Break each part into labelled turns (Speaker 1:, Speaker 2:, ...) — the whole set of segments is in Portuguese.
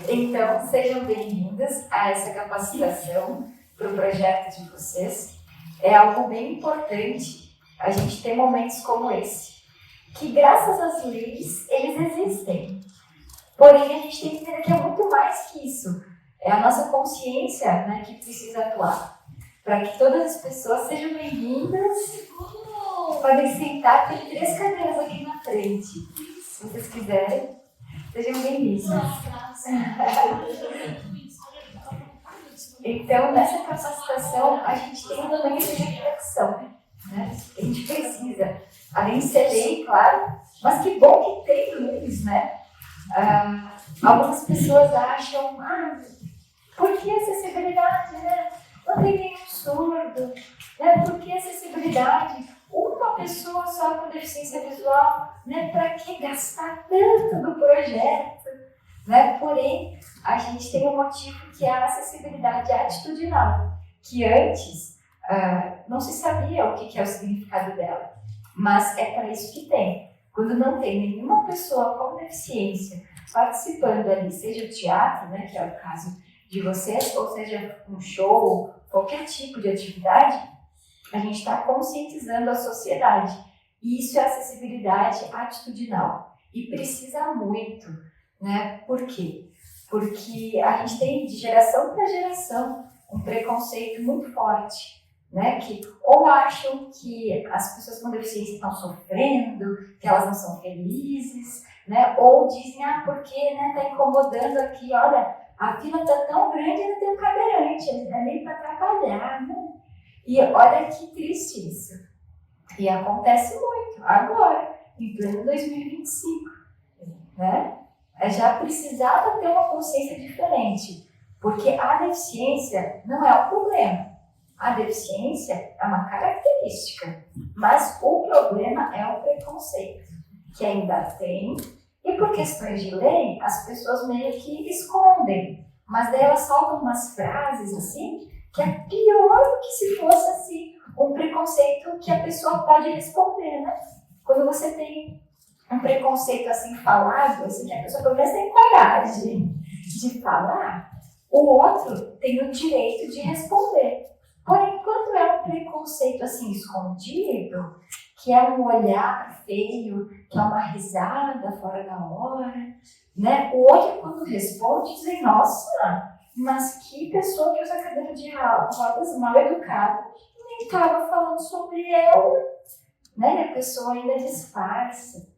Speaker 1: Então, sejam bem-vindos a essa capacitação para o projeto de vocês. É algo bem importante a gente ter momentos como esse, que graças às leis, eles existem. Porém, a gente tem que entender que é muito mais que isso. É a nossa consciência, né, que precisa atuar. Para que todas as pessoas sejam bem-vindas. Podem sentar, tem 3 cadeiras aqui na frente. Se vocês quiserem, sejam bem-vindos. Então, nessa capacitação, a gente tem um momento de reflexão. Né? A gente precisa, além de ser lei, claro, mas que bom que tem leis, né? Algumas pessoas acham, por que acessibilidade, né? Não tem nenhum surdo, né? Por que acessibilidade? Uma pessoa só com deficiência visual, né? Para que gastar tanto do projeto? Né? Porém, a gente tem um motivo que é a acessibilidade atitudinal, que antes não se sabia o que é o significado dela, mas é para isso que tem. Quando não tem nenhuma pessoa com deficiência participando ali, seja o teatro, né, que é o caso de vocês, ou seja um show, qualquer tipo de atividade, a gente está conscientizando a sociedade. E isso é acessibilidade atitudinal. E precisa muito, né? Por quê? Porque a gente tem de geração para geração um preconceito muito forte, né? Que ou acham que as pessoas com deficiência estão sofrendo, que elas não são felizes, né? Ou dizem, porque, né, tá incomodando aqui, olha, a fila tá tão grande, ainda tem um cadeirante, é meio para atrapalhar, né? E olha que triste isso. E acontece muito agora, em pleno 2025, né? Já precisava ter uma consciência diferente, porque a deficiência não é um problema. A deficiência é uma característica, mas o problema é o preconceito, que ainda tem, e por questões de lei, as pessoas meio que escondem, mas daí elas soltam umas frases assim, que é pior do que se fosse assim, um preconceito que a pessoa pode responder, né? Quando você tem um preconceito assim falado, assim, que a pessoa pelo menos tem coragem de falar, o outro tem o direito de responder. Porém, quando é um preconceito assim escondido, que é um olhar feio, que é uma risada fora da hora, né? O outro, quando responde, diz, nossa, mas que pessoa que usa cadeira de rodas mal educada, nem estava falando sobre ela, né? E a pessoa ainda disfarça.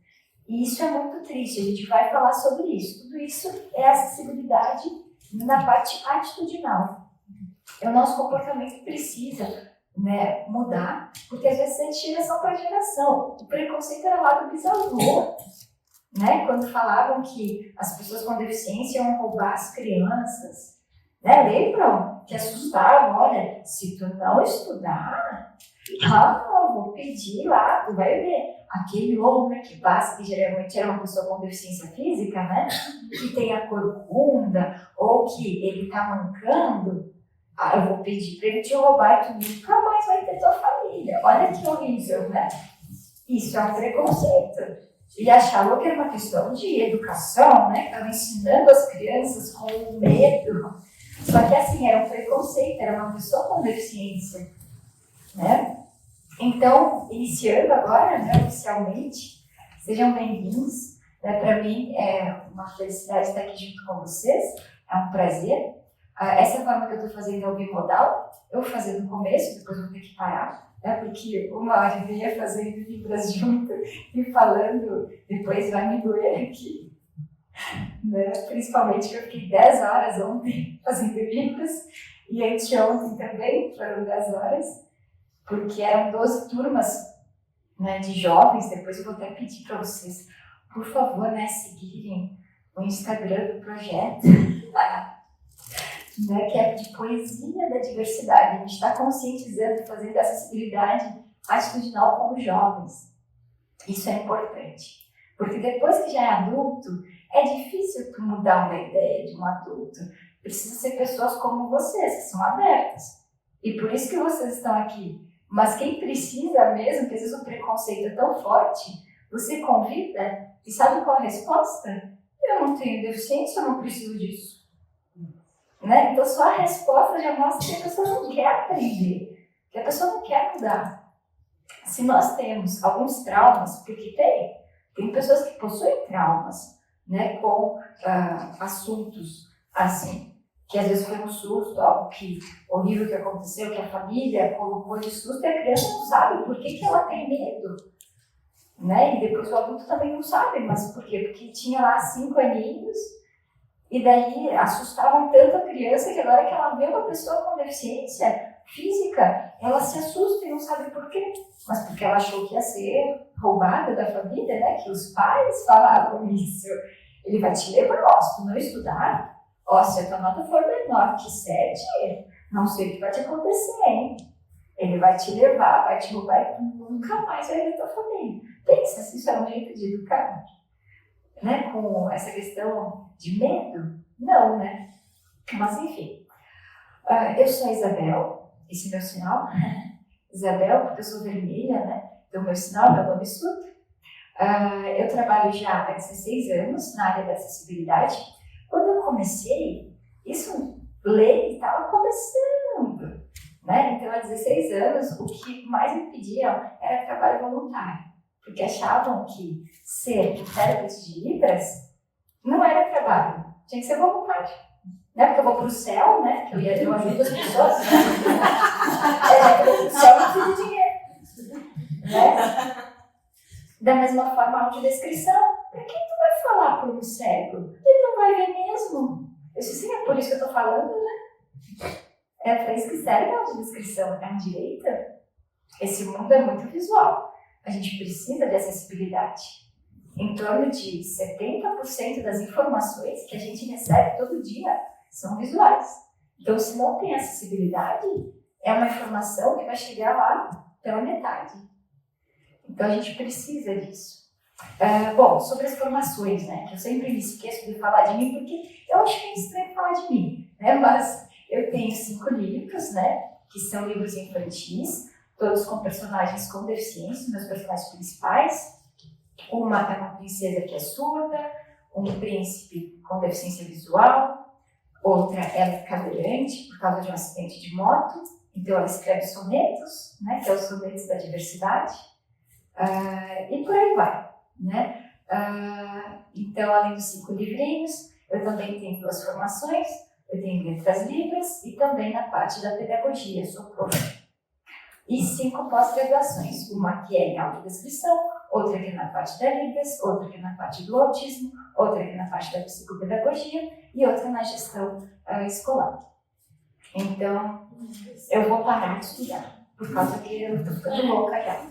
Speaker 1: E isso é muito triste, a gente vai falar sobre isso. Tudo isso é acessibilidade na parte atitudinal. O nosso comportamento precisa, né, mudar, porque às vezes é de geração para geração. O preconceito era lá do bisavô, né? Quando falavam que as pessoas com deficiência iam roubar as crianças. Né? Lembram? Que assustavam, olha, se tu não estudar, eu vou pedir lá, tu vai ver. Aquele homem que passa, que geralmente era uma pessoa com deficiência física, né? Que tem a corcunda, ou que ele tá mancando, eu vou pedir para ele te roubar e tu nunca mais vai ter tua família. Olha que horrível, né? Isso é um preconceito. E achavam que era uma questão de educação, né? Que estava ensinando as crianças com medo. Só que assim, era um preconceito, era uma pessoa com deficiência, né? Então, iniciando agora, né, oficialmente, sejam bem-vindos. Né? Para mim é uma felicidade estar aqui junto com vocês, é um prazer. Essa forma que eu estou fazendo é o bimodal, eu vou fazer no começo, depois vou ter que parar, né? Porque uma hora eu ia fazendo libras junto e falando, depois vai me doer aqui. Né? Principalmente que eu fiquei 10 horas ontem fazendo libras, e anteontem também foram 10 horas. Porque eram 12 turmas, né, de jovens. Depois eu vou até pedir para vocês, por favor, né, seguirem o Instagram do projeto, né, que é de poesia da diversidade. A gente está conscientizando, fazendo acessibilidade atitudinal com os jovens. Isso é importante, porque depois que já é adulto, é difícil tu mudar uma ideia de um adulto. Precisa ser pessoas como vocês, que são abertas. E por isso que vocês estão aqui. Mas quem precisa mesmo, que às vezes o preconceito é tão forte, você convida e sabe qual é a resposta? Eu não tenho deficiência, eu não preciso disso. né? Então, só a resposta já mostra que a pessoa não quer aprender, que a pessoa não quer mudar. Se nós temos alguns traumas, porque tem pessoas que possuem traumas, né, com assuntos assim, que às vezes foi um susto, algo que horrível que aconteceu, que a família colocou de susto, e a criança não sabe por que ela tem medo, né? E depois o adulto também não sabe, mas por quê? Porque tinha lá 5 aninhos, e daí assustavam tanto a criança que agora que ela vê uma pessoa com deficiência física, ela se assusta e não sabe por quê. Mas porque ela achou que ia ser roubada da família, né? Que os pais falavam isso. Ele vai te levar, ó, se tu não estudar, ó, se a tua nota for menor que 7, não sei o que vai te acontecer, hein? Ele vai te levar, vai te roubar e tu nunca mais vai ver tua família. Pensa se isso é um jeito de educar, né? Com essa questão de medo? Não, né? Mas enfim. Eu sou a Isabel, esse é meu sinal. Isabel, porque eu sou vermelha, né? Então, meu sinal, meu nome Sutra. Eu trabalho já há 16 anos na área da acessibilidade. Quando eu comecei, isso, lei estava começando, né? Então, há 16 anos, o que mais me pediam era trabalho voluntário, porque achavam que ser intérprete de Libras não era trabalho, tinha que ser voluntário. Né? Porque eu vou para o céu, né? Que eu ajudo as pessoas. Né? Eu vou para o céu e não preciso de dinheiro. Né? Da mesma forma, a audiodescrição. Para que tu vai falar para um cego? Ele não vai ver mesmo. Eu disse, sim, é por isso que eu estou falando, né? É para isso que serve a audiodescrição. É um direito. Esse mundo é muito visual. A gente precisa de acessibilidade. Em torno de 70% das informações que a gente recebe todo dia são visuais. Então, se não tem acessibilidade, é uma informação que vai chegar lá pela metade. Então, a gente precisa disso. Bom, sobre as formações, né, que eu sempre me esqueço de falar de mim, porque eu acho que é estranho falar de mim, né, mas eu tenho 5 livros, né, que são livros infantis, todos com personagens com deficiência, meus personagens principais. Uma é uma princesa que é surda, um príncipe com deficiência visual, outra ela é cadeirante por causa de um acidente de moto, então ela escreve sonetos, né, que é os sonetos da diversidade, e por aí vai, né? Então, além dos 5 livrinhos, eu também tenho 2 formações, eu tenho letras libras e também na parte da pedagogia, sou prof. E 5 pós-graduações, uma que é em audiodescrição, outra que é na parte da Libras, outra que é na parte do autismo, outra que é na parte da psicopedagogia e outra na gestão escolar. Então, eu vou parar de estudar, por causa que eu estou ficando louca já.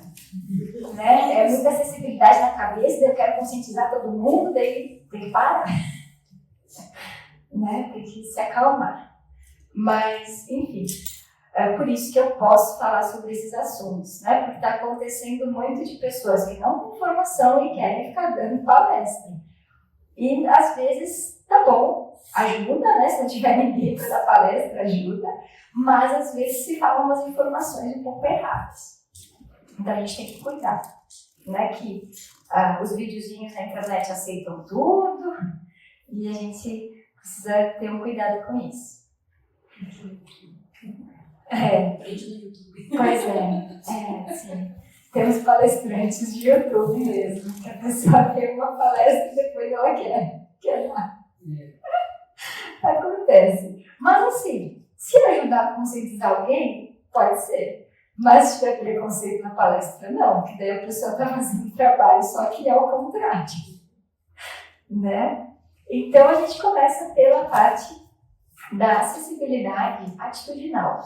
Speaker 1: Né? É muita acessibilidade na cabeça, daí eu quero conscientizar todo mundo, daí tem que parar. Né? Tem que se acalmar. Mas, enfim, é por isso que eu posso falar sobre esses assuntos, né? Porque está acontecendo muito de pessoas que não têm formação e querem ficar dando palestra. E, às vezes, tá bom, ajuda, né? Se não tiver ninguém para dar palestra, ajuda. Mas, às vezes, se falam umas informações um pouco erradas. Então, a gente tem que cuidar, né? Que os videozinhos na internet aceitam tudo e a gente precisa ter um cuidado com isso. Pois é, sim. Temos palestrantes de YouTube mesmo, que a pessoa vê uma palestra e depois ela quer dar. Acontece. Mas assim, se ajudar a conscientizar alguém, pode ser. Mas se tiver preconceito na palestra, não, porque daí a pessoa está fazendo trabalho, só que é o contrário. Né? Então a gente começa pela parte da acessibilidade atitudinal.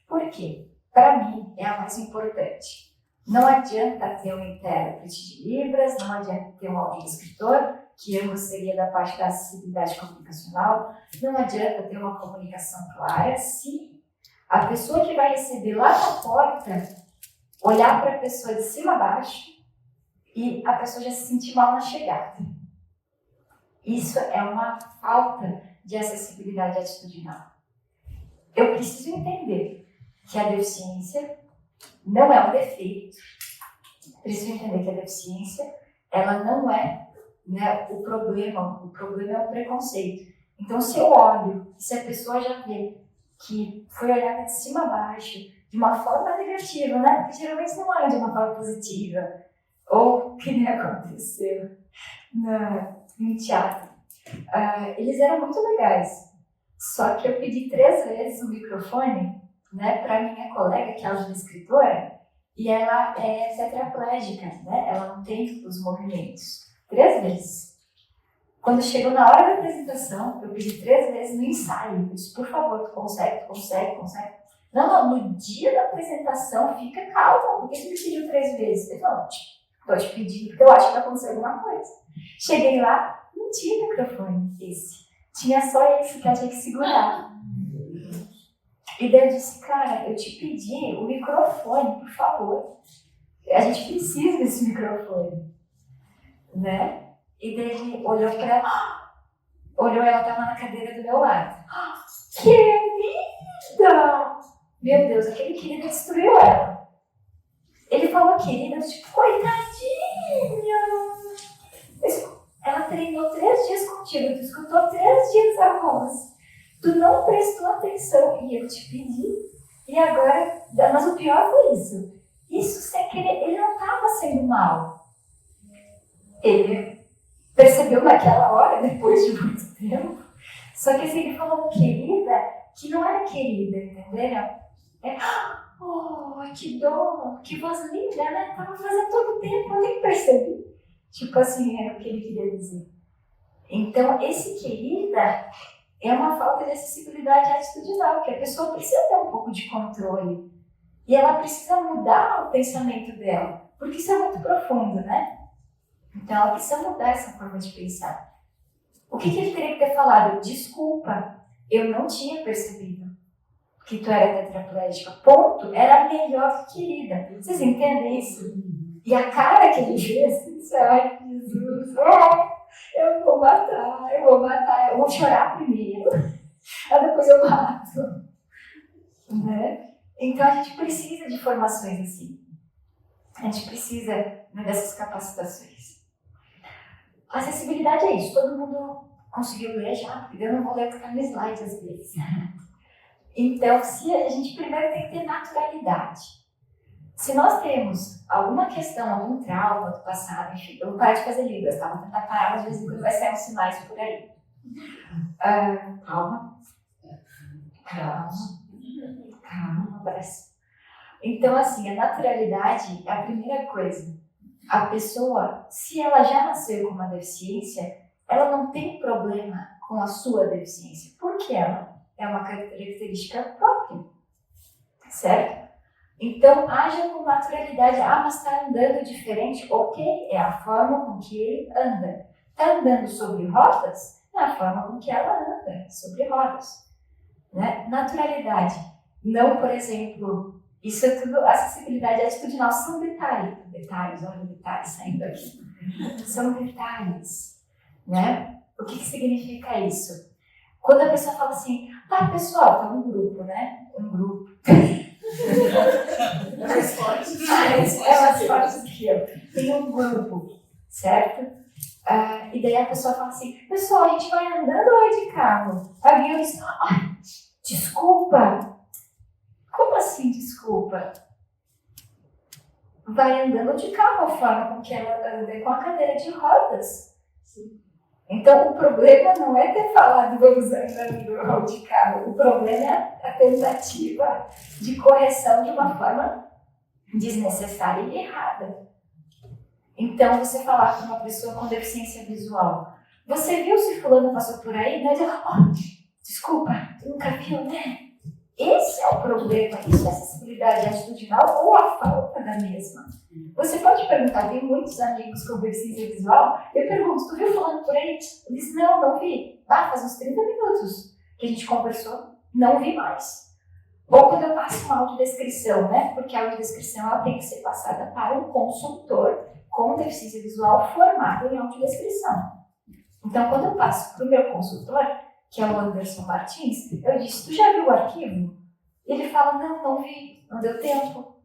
Speaker 1: Por quê? Para mim, é a mais importante. Não adianta ter um intérprete de Libras, não adianta ter um audiodescritor, que eu seria da parte da acessibilidade comunicacional, não adianta ter uma comunicação clara se a pessoa que vai receber lá na porta olhar para a pessoa de cima a baixo e a pessoa já se sentir mal na chegada. Isso é uma falta de acessibilidade atitudinal. Eu preciso entender que a deficiência não é um defeito. Preciso entender que a deficiência, ela não é, né, o problema. O problema é o preconceito. Então, se eu olho, se a pessoa já vê que foi olhada de cima a baixo, de uma forma negativa, né? Porque geralmente não olha de uma forma positiva. Ou que nem aconteceu no teatro. Eles eram muito legais. Só que eu pedi 3 vezes o microfone, né, para minha colega, que é uma escritora, e ela é tetraplégica, né? Ela não tem os movimentos. 3 vezes. Quando chegou na hora da apresentação, eu pedi 3 vezes no ensaio. Eu disse, por favor, tu consegue. Não, no dia da apresentação, fica calma. Por que você me pediu 3 vezes? Eu falei, não, estou te pedindo porque eu acho que vai acontecer alguma coisa. Cheguei lá, não tinha microfone esse. Tinha só esse que eu tinha que segurar. E daí eu disse, cara, eu te pedi o microfone, por favor. A gente precisa desse microfone. Né? E daí ele olhou pra ela, ela estava na cadeira do meu lado. Querida! Meu Deus, aquele querido destruiu ela. Ele falou querida, tipo, coitadinha! Ela treinou 3 dias contigo, tu escutou 3 dias a voz. Tu não prestou atenção e eu te pedi. E agora, mas o pior foi isso. Isso sem querer, ele não estava sendo mal. Ele percebeu naquela hora, depois de muito tempo. Só que assim, ele falou querida, que não era querida, entenderam? Oh, que dó, que voz linda, né? Tava fazendo todo o tempo, eu nem percebi. Tipo assim, era o que ele queria dizer. Então, esse querida é uma falta de acessibilidade atitudinal, que a pessoa precisa ter um pouco de controle. E ela precisa mudar o pensamento dela, porque isso é muito profundo, né? Então, ela precisa mudar essa forma de pensar. O que ele teria que ter falado? Desculpa, eu não tinha percebido que tu era tetraplégica. Ponto. Era melhor que querida. Vocês entendem isso? E a cara que ele fez, disse, ai, Jesus, eu vou matar, eu vou chorar primeiro, aí depois eu mato. Né? Então a gente precisa de formações assim. A gente precisa, né, dessas capacitações. Acessibilidade é isso, todo mundo conseguiu ler já, porque eu não vou ler ficar no slide às vezes. Então, se a gente primeiro tem que ter naturalidade. Se nós temos alguma questão, algum trauma do passado, enfim, eu vou parar de fazer libras, tá? Vou tentar parar, mas de vez em quando vai sair uns sinais por aí. Calma, abraço. Então, assim, a naturalidade é a primeira coisa. A pessoa, se ela já nasceu com uma deficiência, ela não tem problema com a sua deficiência, porque ela é uma característica própria, certo? Então, haja com naturalidade. Mas está andando diferente? Ok, é a forma com que ele anda. Está andando sobre rodas? É a forma com que ela anda sobre rodas. Né? Naturalidade. Não, por exemplo, isso é tudo acessibilidade atitudinal. São detalhes, olha detalhes saindo aqui. São detalhes. Né? O que significa isso? Quando a pessoa fala assim, pessoal, tá um grupo, né? Um grupo. É mais forte do que eu. Tem um grupo, certo? E daí a pessoa fala assim, pessoal, a gente vai andando ou é de carro? Aí eu disse, desculpa. Como assim, desculpa? Vai andando de carro, a forma com que ela anda com a cadeira de rodas. Sim. Então, o problema não é ter falado vamos andando de carro. O problema é a tentativa de correção de uma forma desnecessária e errada. Então, você falar para uma pessoa com deficiência visual, você viu se fulano passou por aí? Não, desculpa, tu nunca viu, né? Esse é o problema, isso é acessibilidade atitudinal ou a falta da mesma. Você pode perguntar, tem muitos amigos com deficiência visual, eu pergunto, tu viu fulano por aí? Eu disse, não vi. Faz uns 30 minutos que a gente conversou, não vi mais. Ou quando eu passo uma audiodescrição, né? Porque a audiodescrição ela tem que ser passada para um consultor com deficiência visual formado em audiodescrição. Então, quando eu passo para o meu consultor, que é o Anderson Martins, eu disse, tu já viu o arquivo? Ele fala, não vi, não deu tempo.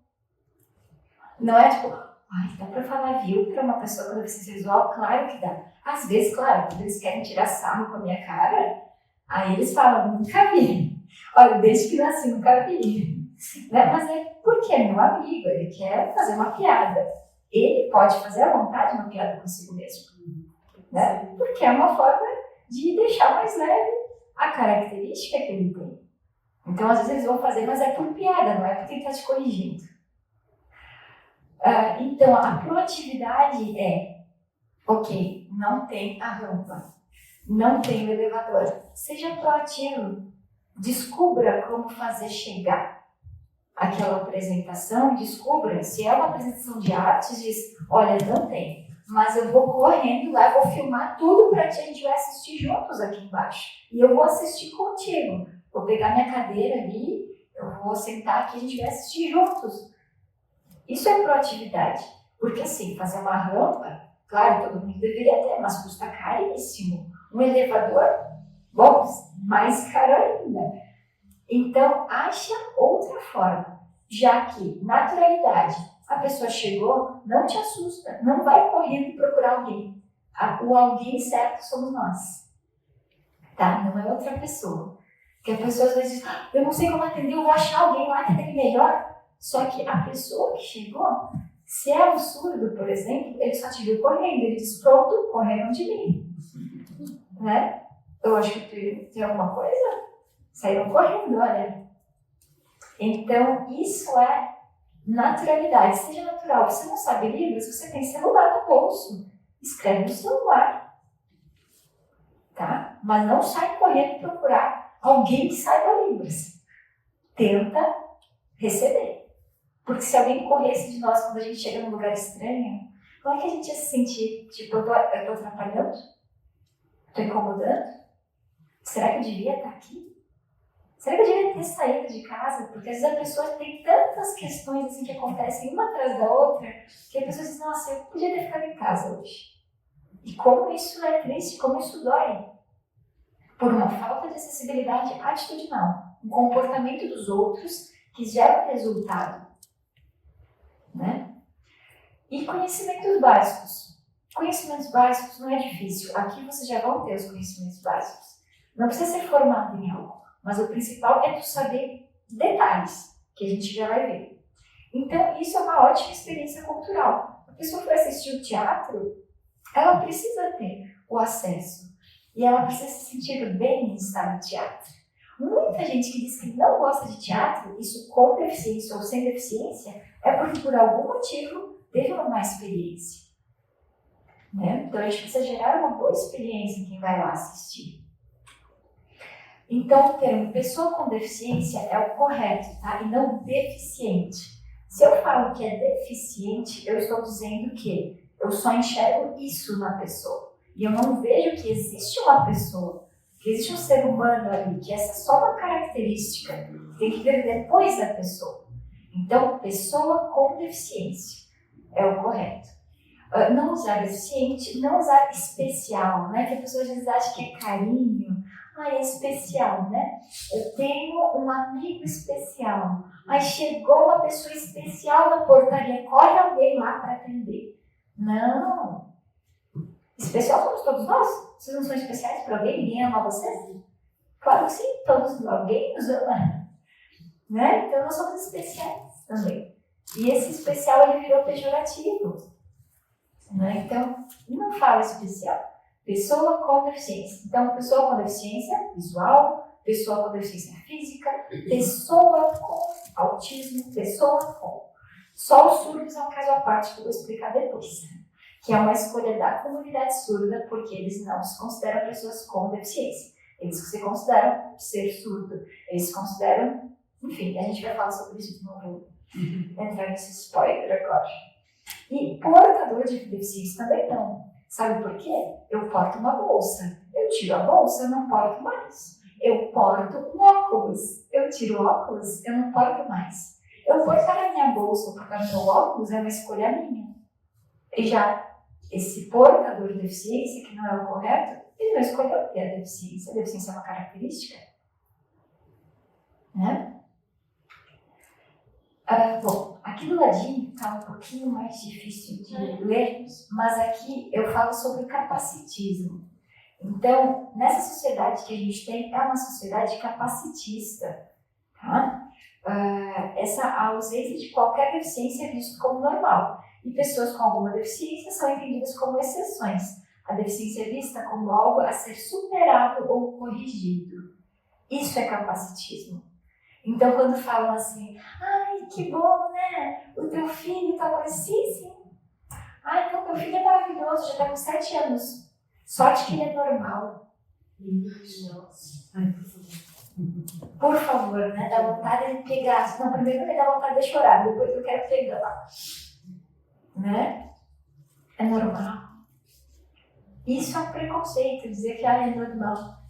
Speaker 1: Não é tipo, dá pra falar viu pra uma pessoa com deficiência visual? Claro que dá. Às vezes, claro, quando eles querem tirar sarro com a minha cara, Aí eles falam, nunca vi. Olha, desde que nasci, nunca vi. Né? Mas é porque é meu amigo, ele quer fazer uma piada. Ele pode fazer à vontade uma piada consigo mesmo. Né? Porque é uma forma de deixar mais leve a característica que ele tem. Então, às vezes eles vão fazer, mas é por piada, não é porque ele está te corrigindo. Então, a proatividade é, ok, não tem a rampa, não tem o elevador. Seja proativo. Descubra como fazer chegar aquela apresentação, descubra se é uma apresentação de artes, diz, olha, não tem, mas eu vou correndo lá, vou filmar tudo para a gente vai assistir juntos aqui embaixo. E eu vou assistir contigo. Vou pegar minha cadeira ali, eu vou sentar aqui e a gente vai assistir juntos. Isso é proatividade. Porque assim, fazer uma rampa, claro, todo mundo deveria ter, mas custa caríssimo. Um elevador, bom, mais caro ainda. Então, acha outra forma, já que naturalidade, a pessoa chegou, não te assusta, não vai correndo procurar alguém. O alguém certo somos nós, tá? Não é outra pessoa. Porque a pessoa às vezes diz, eu não sei como atender, eu vou achar alguém lá que atende melhor. Só que a pessoa que chegou, se é um surdo, por exemplo, ele só te viu correndo, ele diz, pronto, correram de mim. Né? Eu acho que tem alguma coisa, saíram correndo, olha. Então, isso é naturalidade. Seja natural. Você não sabe Libras, você tem celular no bolso. Escreve no celular. Tá? Mas não sai correndo procurar alguém que saiba Libras. Tenta receber. Porque se alguém corresse de nós quando a gente chega num lugar estranho, como é que a gente ia se sentir? Tipo, eu tô atrapalhando? Tô incomodando? Será que eu devia estar aqui? Será que eu devia ter saído de casa? Porque às vezes a pessoa tem tantas questões assim que acontecem uma atrás da outra, que a pessoa diz, nossa, eu podia ter ficado em casa hoje. E como isso é triste, como isso dói. Por uma falta de acessibilidade atitudinal. Um comportamento dos outros que gera resultado. Né? E conhecimentos básicos. Conhecimentos básicos não é difícil. Aqui vocês já vão ter os conhecimentos básicos. Não precisa ser formado em algo. Mas o principal é tu saber detalhes, que a gente já vai ver. Então, isso é uma ótima experiência cultural. A pessoa que vai assistir o teatro, ela precisa ter o acesso. E ela precisa se sentir bem em estar no teatro. Muita gente que diz que não gosta de teatro, isso com deficiência ou sem deficiência, é porque por algum motivo teve uma má experiência. Né? Então, a gente precisa gerar uma boa experiência em quem vai lá assistir. Então, o termo pessoa com deficiência é o correto, tá? E não deficiente. Se eu falo que é deficiente, eu estou dizendo que eu só enxergo isso na pessoa. E eu não vejo que existe uma pessoa, que existe um ser humano ali, que essa é só uma característica, que tem que ver depois da pessoa. Então, pessoa com deficiência é o correto. Não usar deficiente, não usar especial, né? Que a pessoa às vezes acha que é carinho. É especial, né? Eu tenho um amigo especial. Aí chegou uma pessoa especial na portaria. Corre alguém lá para atender. Não. Especial somos todos nós. Vocês não são especiais para alguém? Ninguém ama vocês? Claro que sim. Alguém nos ama. Né? Então nós somos especiais também. E esse especial ele virou pejorativo. Né? Então, não fala especial. Pessoa com deficiência. Então, pessoa com deficiência visual, pessoa com deficiência física, pessoa com autismo, pessoa com. Só os surdos é um caso à parte que eu vou explicar depois. Que é uma escolha da comunidade surda, porque eles não se consideram pessoas com deficiência. Eles se consideram ser surdo. Eles se consideram. Enfim, a gente vai falar sobre isso, não vou entrar nesse spoiler agora. E portador de deficiência também não. Sabe por quê? Eu porto uma bolsa. Eu tiro a bolsa, eu não porto mais. Eu porto um óculos. Eu tiro o óculos, eu não porto mais. Eu portar a minha bolsa ou portar meu óculos é uma escolha minha. E já esse portador de deficiência, que não é o correto, ele não escolheu ter a deficiência. A deficiência é uma característica. Né? Bom, aqui do ladinho está um pouquinho mais difícil de ler, mas aqui eu falo sobre capacitismo. Então, nessa sociedade que a gente tem, é uma sociedade capacitista, tá? Essa ausência de qualquer deficiência é vista como normal. E pessoas com alguma deficiência são entendidas como exceções. A deficiência é vista como algo a ser superado ou corrigido. Isso é capacitismo. Então, quando falam assim, ai, que bom, né? O teu filho tá com sim. Ai, então, teu filho é maravilhoso, já tá com 7 anos. Sorte que ele é normal. Por favor, né? Dá vontade de pegar. Não, primeiro me dá vontade de chorar, depois eu quero pegar. Né? É normal. Isso é um preconceito, dizer que é normal.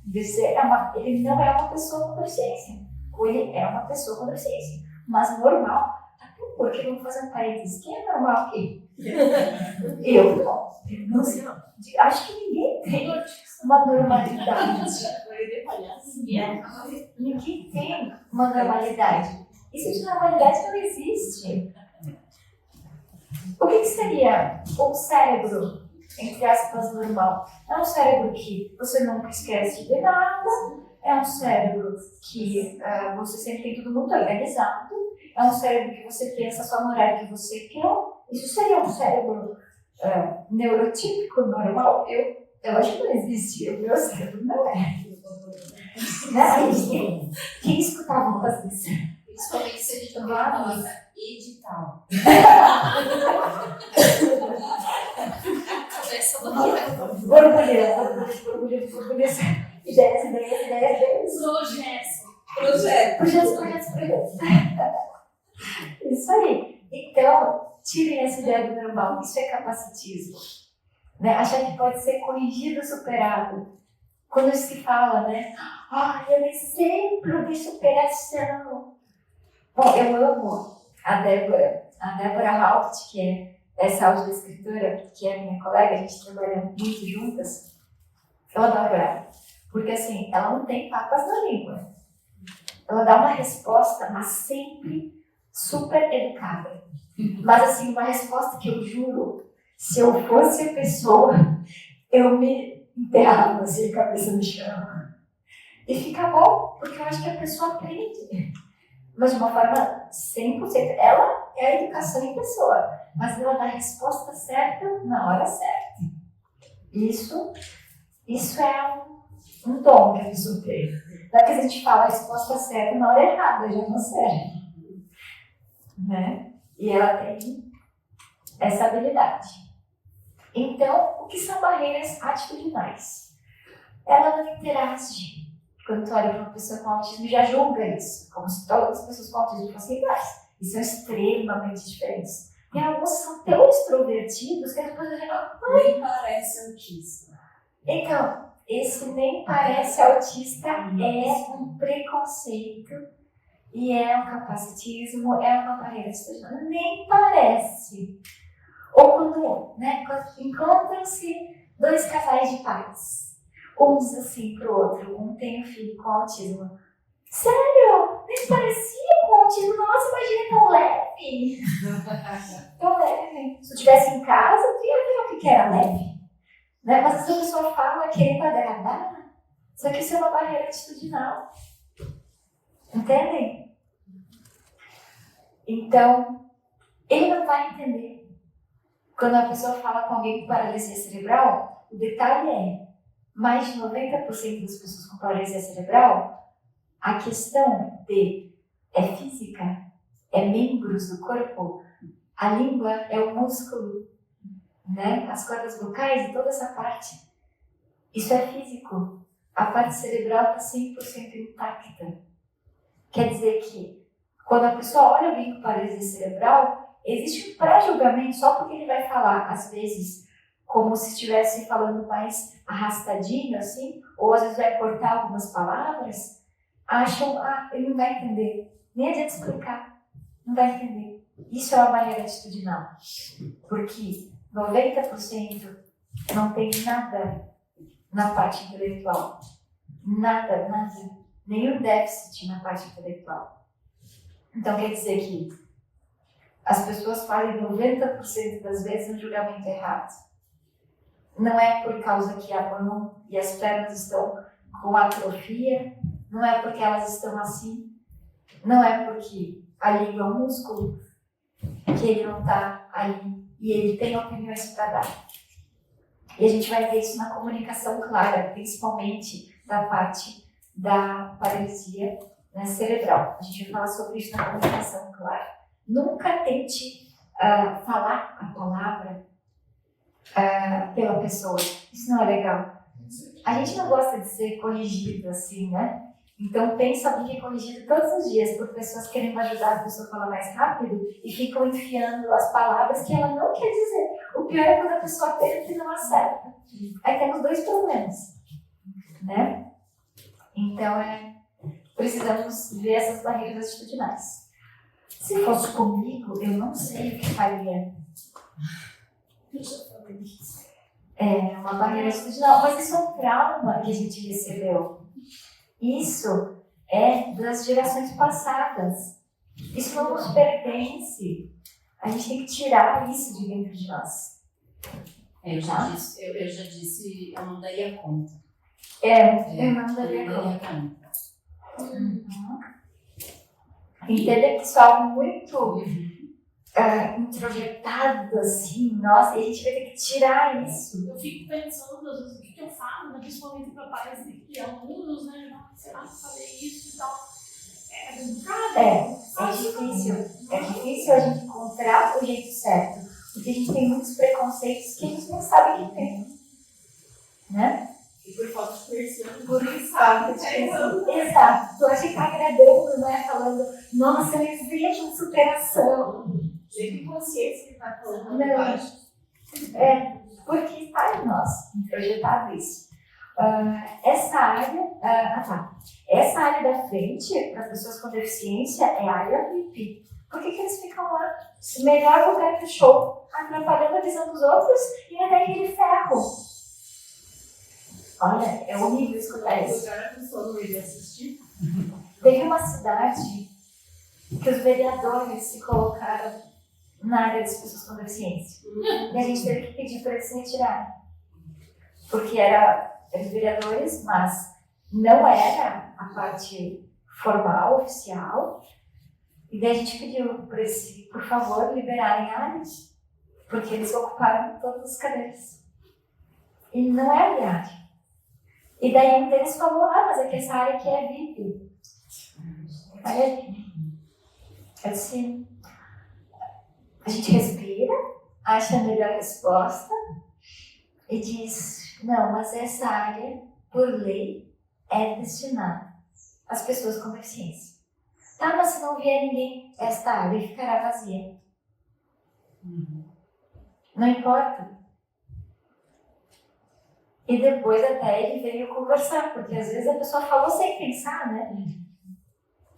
Speaker 1: Ele não é uma pessoa com deficiência. Ou ele é uma pessoa com deficiência. Mas normal. Até porque, vamos fazer um parênteses, quem é normal aqui? Eu não. Não sei. Acho que ninguém tem uma normalidade. Ninguém tem uma normalidade. Isso de normalidade não existe. O que seria um cérebro, entre aspas, normal? É um cérebro que você nunca esquece de nada, é um cérebro que você sempre tem tudo muito organizado, é um cérebro que você pensa só no horário que você quer. Isso seria um cérebro neurotípico, normal? Eu acho que não existe, o meu cérebro não é. Quem escutava uma disso?
Speaker 2: Principalmente se a gente também fala edital.
Speaker 1: Orgulho. Ideias. Projetos. Isso aí. Então, tirem essa ideia do normal. Isso é capacitismo. Né? Achar que pode ser corrigido, superado. Quando se fala, né? É um exemplo de superação. Bom, eu amo a Débora Haupt, que é essa audiodescritora, que é minha colega, a gente trabalha muito juntas. Eu adoro ela. Porque, assim, ela não tem papas na língua. Ela dá uma resposta, mas sempre super educada. Mas, assim, uma resposta que eu juro, se eu fosse a pessoa, eu me enterrava assim, a cabeça no chão. E fica bom, porque eu acho que a pessoa aprende. Mas de uma forma 100%. Ela é a educação em pessoa, mas ela dá a resposta certa na hora certa. Isso é um dom que a pessoa tem. Não é que a gente fala a resposta certa na hora errada, já não serve. Né? E ela tem essa habilidade. Então, o que são barreiras atitudinais? Ela não interage. Quando tu olha para uma pessoa com autismo, já julga isso, como se todas as pessoas com autismo fossem iguais. E são extremamente diferentes. E alguns são tão extrovertidos que as pessoas dizem,
Speaker 2: nem parece autista.
Speaker 1: Então, esse nem parece autista é um preconceito e é um capacitismo, é uma barreira atitudinal. Nem parece. Ou quando encontram-se 2 casais de pais. Um diz assim pro outro, um tem um filho com autismo. Sério? Nem parecia com autismo? Nossa, imagina, tão leve. Tão leve. Se eu estivesse em casa, eu ia ver o que era leve. Né? Mas essa pessoa fala querendo agradar. Só que isso é uma barreira atitudinal. Entendem? Então, ele não vai entender. Quando a pessoa fala com alguém com paralisia cerebral, o detalhe é mais de 90% das pessoas com paralisia cerebral, a questão é física, é membros do corpo, a língua é o músculo, né? As cordas vocais e toda essa parte. Isso é físico. A parte cerebral está 100% intacta. Quer dizer que quando a pessoa olha alguém com paralisia cerebral, existe um pré-julgamento só porque ele vai falar, às vezes, como se estivesse falando mais arrastadinho, assim, ou às vezes vai cortar algumas palavras, acham, ele não vai entender. Nem adianta explicar, não vai entender. Isso é uma barreira atitudinal, porque 90% não tem nada na parte intelectual. Nada. Nenhum déficit na parte intelectual. Então quer dizer que as pessoas fazem 90% das vezes um julgamento errado. não é por causa que a mão e as pernas estão com atrofia, não é porque elas estão assim, não é porque a língua é um músculo, que ele não está ali e ele tem opiniões para dar. E a gente vai ver isso na comunicação clara, principalmente da parte da paralisia, né, cerebral. A gente vai falar sobre isso na comunicação clara. Nunca tente falar a palavra pela pessoa. Isso não é legal. A gente não gosta de ser corrigido assim, né? Então pensa alguém que é corrigido todos os dias por pessoas querendo ajudar a pessoa a falar mais rápido e ficam enfiando as palavras que ela não quer dizer. O pior é quando a pessoa tenta e não acerta. Aí temos dois problemas, né? Então precisamos ver essas barreiras atitudinais. Se fosse comigo, eu não sei o que faria. É uma barreira atitudinal, mas isso é um trauma que a gente recebeu. Isso é das gerações passadas. Isso não nos pertence. A gente tem que tirar isso de dentro de nós.
Speaker 2: Eu já disse, eu não daria conta.
Speaker 1: Eu não daria conta. Entenda que isso é algo muito introjetado, assim, nossa, e a gente vai ter que tirar isso.
Speaker 3: Eu fico pensando, às vezes, o que eu falo, né? Principalmente para pais e alunos, né? Será que eu falei isso e tal? É complicado.
Speaker 1: É difícil. É difícil a gente encontrar o jeito certo, porque a gente tem muitos preconceitos que a gente não sabe que tem, né?
Speaker 3: E por falta de conhecimento,
Speaker 1: Por falta de conhecimento. Exato. Tu acha que tá agradando, né? Falando, nossa, eu exige superação.
Speaker 3: Sempre consciência que está falando.
Speaker 1: Não. Porque está em nós, introjetado isso. Essa área, essa área da frente, para pessoas com deficiência, é a área VIP. Por que eles ficam lá? Melhor lugar para o show, atrapalhando a visão dos outros e ainda aquele ferro. Olha, é horrível escutar isso.
Speaker 3: A pessoa não iria assistir.
Speaker 1: Teve uma cidade que os vereadores se colocaram na área das pessoas com deficiência. E a gente teve que pedir para eles se retirarem. Porque eram vereadores, mas não era a parte formal, oficial. E daí a gente pediu para eles, por favor, liberarem áreas, porque eles ocuparam todas as cadeiras. E não é a minha área. E daí um deles falou, mas é que essa área aqui é VIP. Aí é VIP. Eu disse, a gente respira, acha a melhor resposta e diz, não, mas essa área, por lei, é destinada às pessoas com deficiência. Tá, mas se não vier ninguém, esta área ficará vazia. Não importa. E depois até ele veio conversar, porque às vezes a pessoa falou sem pensar, né?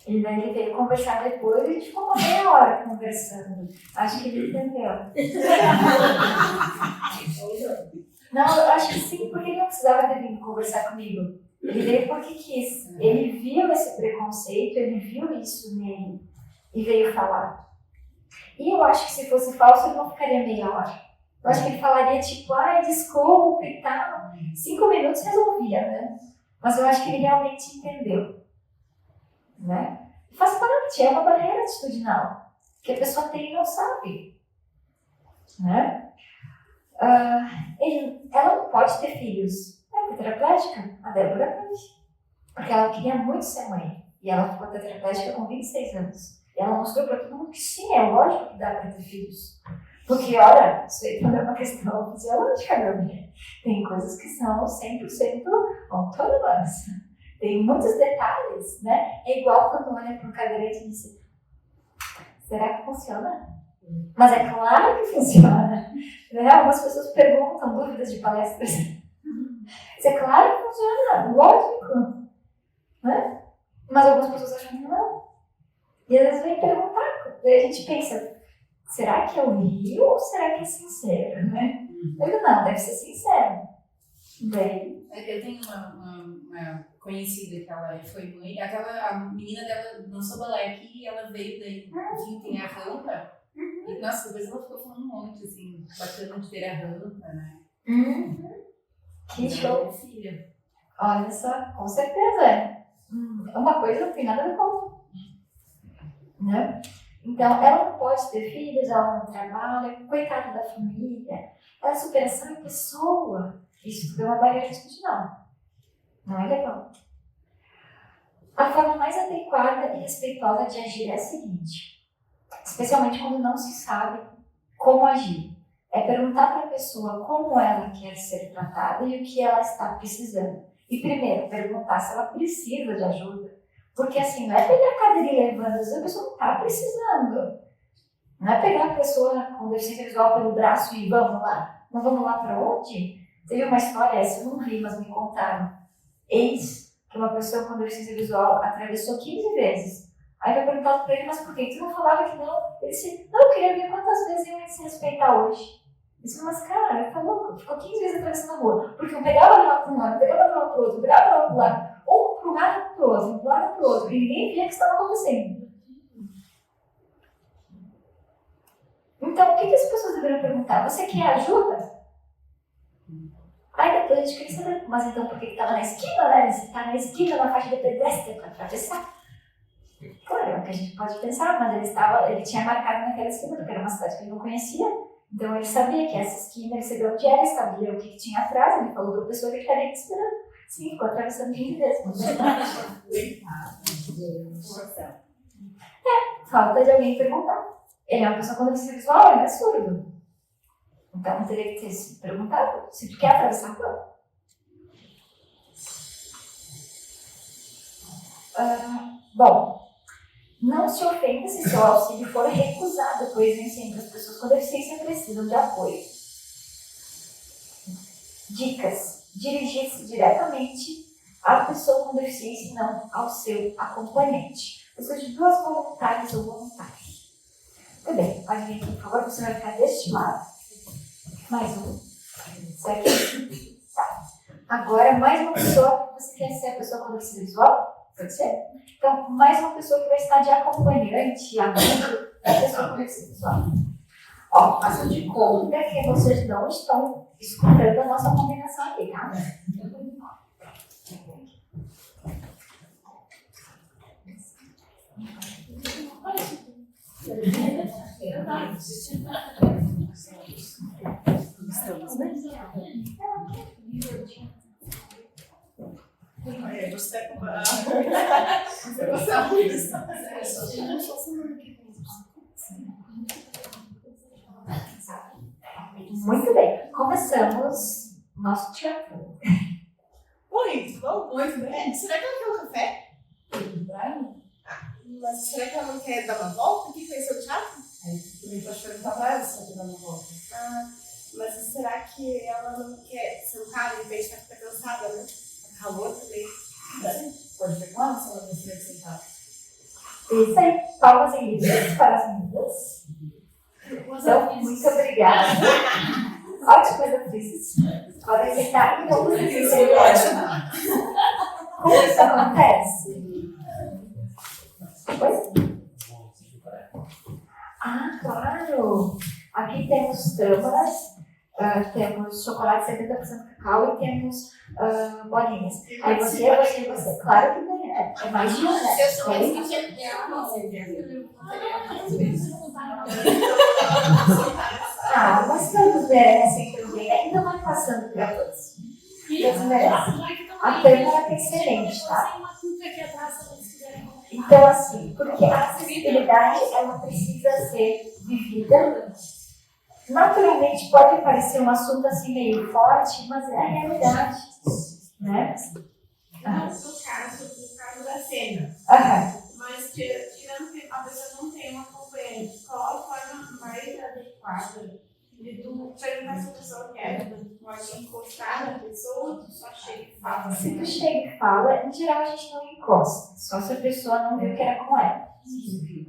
Speaker 1: E daí ele veio conversar depois e a gente ficou uma meia hora conversando. Acho que ele entendeu. Não, eu acho que sim, porque ele não precisava ter vindo conversar comigo. Ele veio porque quis. Ele viu esse preconceito, ele viu isso nele e veio falar. E eu acho que se fosse falso, ele não ficaria meia hora. Eu acho que ele falaria tipo, desculpa e tal. 5 minutos resolvia, né? Mas eu acho que ele realmente entendeu. Né? Faz parte, é uma barreira atitudinal que a pessoa tem e não sabe. Né? Ela não pode ter filhos. É tetraplégica? A Débora pode. Porque ela queria muito ser mãe. E ela ficou tetraplégica com 26 anos. E ela mostrou para todo mundo que sim, é lógico que dá para ter filhos. Porque, olha, isso aí também é uma questão fisiológica, meu bem. Tem coisas que são 100% autônomas. Tem muitos detalhes, né? É igual quando olha para um cadeirante e diz, será que funciona? Mas é claro que funciona. Né? Algumas pessoas perguntam, dúvidas de palestras. Isso é claro que funciona, lógico. Né? Mas algumas pessoas acham que não. E às vezes vem perguntar. Daí a gente pensa, será que é um rio ou será que é sincero? Né? Eu digo, não, deve ser sincero. Bem.
Speaker 2: Eu tenho uma conhecida que ela foi mãe, a menina dela dançou balé aqui e ela veio daí, enfim, tem a rampa. E, nossa, depois ela ficou falando muito, assim, bacana de ter a rampa, né?
Speaker 1: Que show.
Speaker 2: Filha.
Speaker 1: Olha só, com certeza. Uma coisa não tem nada a ver com a outra. Né? Então, ela não pode ter filhos, ela não trabalha, coitada da família. Ela superação em pessoa. Isso tudo é uma barreira institucional. Não é legal. A forma mais adequada e respeitosa de agir é a seguinte, especialmente quando não se sabe como agir. É perguntar para a pessoa como ela quer ser tratada e o que ela está precisando. E primeiro, perguntar se ela precisa de ajuda. Porque assim, não é pegar a cadeira e levando, às vezes a pessoa não está precisando. Não é pegar a pessoa com deficiência visual pelo braço e vamos lá. Não vamos lá para onde? Teve uma história, essa eu não vi, mas me contaram. Eis que uma pessoa com deficiência visual atravessou 15 vezes. Aí vai perguntar para ele, mas por que tu não falava que não? Ele disse, não, eu queria ver quantas vezes eu ia se respeitar hoje. Eu disse, mas cara, tá louco? Ficou 15 vezes atravessando a rua. Porque eu pegava lá para um lado, pegava lá para o outro, pegava lá para o lado. Um para um lado para o outro, um para o lado para o outro. E ninguém via o que estava acontecendo. Então, o que as pessoas deveriam perguntar? Você quer ajuda? Aí depois a gente queria saber, mas então por que estava na esquina, né? Você está na esquina, na faixa de pedestre para atravessar. Claro, é o que a gente pode pensar, mas ele tinha marcado naquela esquina, porque era uma cidade que ele não conhecia. Então ele sabia que essa esquina, ele sabia onde era, sabia o que tinha atrás, ele falou para a pessoa que ele estaria esperando. Sim, ficou atravessando 15 vezes. Falta de alguém perguntar. Ele é uma pessoa com deficiência visual, ele é surdo. Então teria que ter se perguntado se tu quer atravessar a rua. Bom, não se ofenda se seu auxílio for recusado, pois nem sempre as pessoas com deficiência precisam de apoio. Dicas: dirigir-se diretamente à pessoa com deficiência e não ao seu acompanhante. Pessoas de duas voluntárias ou voluntários. Muito bem, pode vir aqui, por favor, você vai ficar deste lado. Mais um. Isso aqui. Tá. Agora, mais uma pessoa. Você quer ser a pessoa com deficiência visual? Pode ser? Então, mais uma pessoa que vai estar de acompanhante, amigo da pessoa com deficiência visual. Ó, façam de conta que vocês não estão escutando a nossa combinação aqui, tá?
Speaker 2: Você é comparado. Você gostou muito disso.
Speaker 1: Muito bem, começamos nosso teatro.
Speaker 4: Oi, tudo muito bem? Será que ela quer um café? Mas será que ela não quer dar uma volta aqui conhecer o teatro?
Speaker 2: Eu pode perguntar pra ela se ela quer dar uma volta.
Speaker 4: Mas será que ela não quer sentar de repente, tá cansada, né? Tá calor também.
Speaker 2: Pode ver com ela se ela gostaria de sentar.
Speaker 1: Isso aí, palmas em livros para as meninas. Então, muito obrigada. Ótimas atrizes. Podem sentar e como vocês se como isso acontece? Oi? Ah, claro! Aqui temos tâmaras, temos chocolate 70% cacau e temos bolinhas. Aí você. Claro que tem, é mais de um, né? Mas todos merecem também, ainda vai passando para todos. Todos merecem. A tâmara é excelente, tá? Então, assim, porque a acessibilidade, ela precisa ser vivida. Naturalmente, pode parecer um assunto assim meio forte, mas é a realidade, né?
Speaker 4: No caso da cena. Mas tirando que a pessoa não tem uma acompanhante, qual a forma mais adequada de tu perguntar se a pessoa quer? Tu pode encostar na pessoa, tu só chega e fala.
Speaker 1: Se tu chega e fala, em geral a gente não encosta, só se a pessoa não viu que era com ela.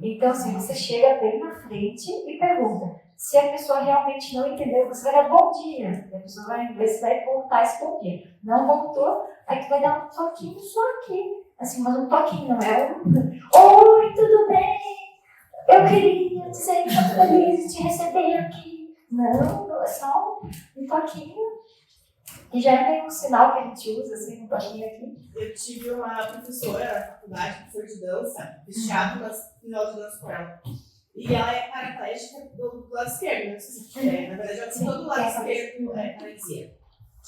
Speaker 1: Então, assim, você chega bem na frente e pergunta. Se a pessoa realmente não entendeu, você vai dar bom dia. A pessoa vai ver se vai voltar esse bom dia. Não voltou, aí tu vai dar um toquinho só aqui. Assim, mas um toquinho, não é um... Oi, tudo bem? Eu queria dizer que estou feliz de te receber aqui. Não, é só um toquinho. que já é meio um sinal que a gente usa, assim, no toquinho aqui.
Speaker 4: Eu tive uma professora na faculdade, professora de dança, fiz teatro, mas fiz aula de dança com ela. E ela é paraplégica do lado esquerdo, né? Na verdade, ela tem todo o lado esquerdo paralisia.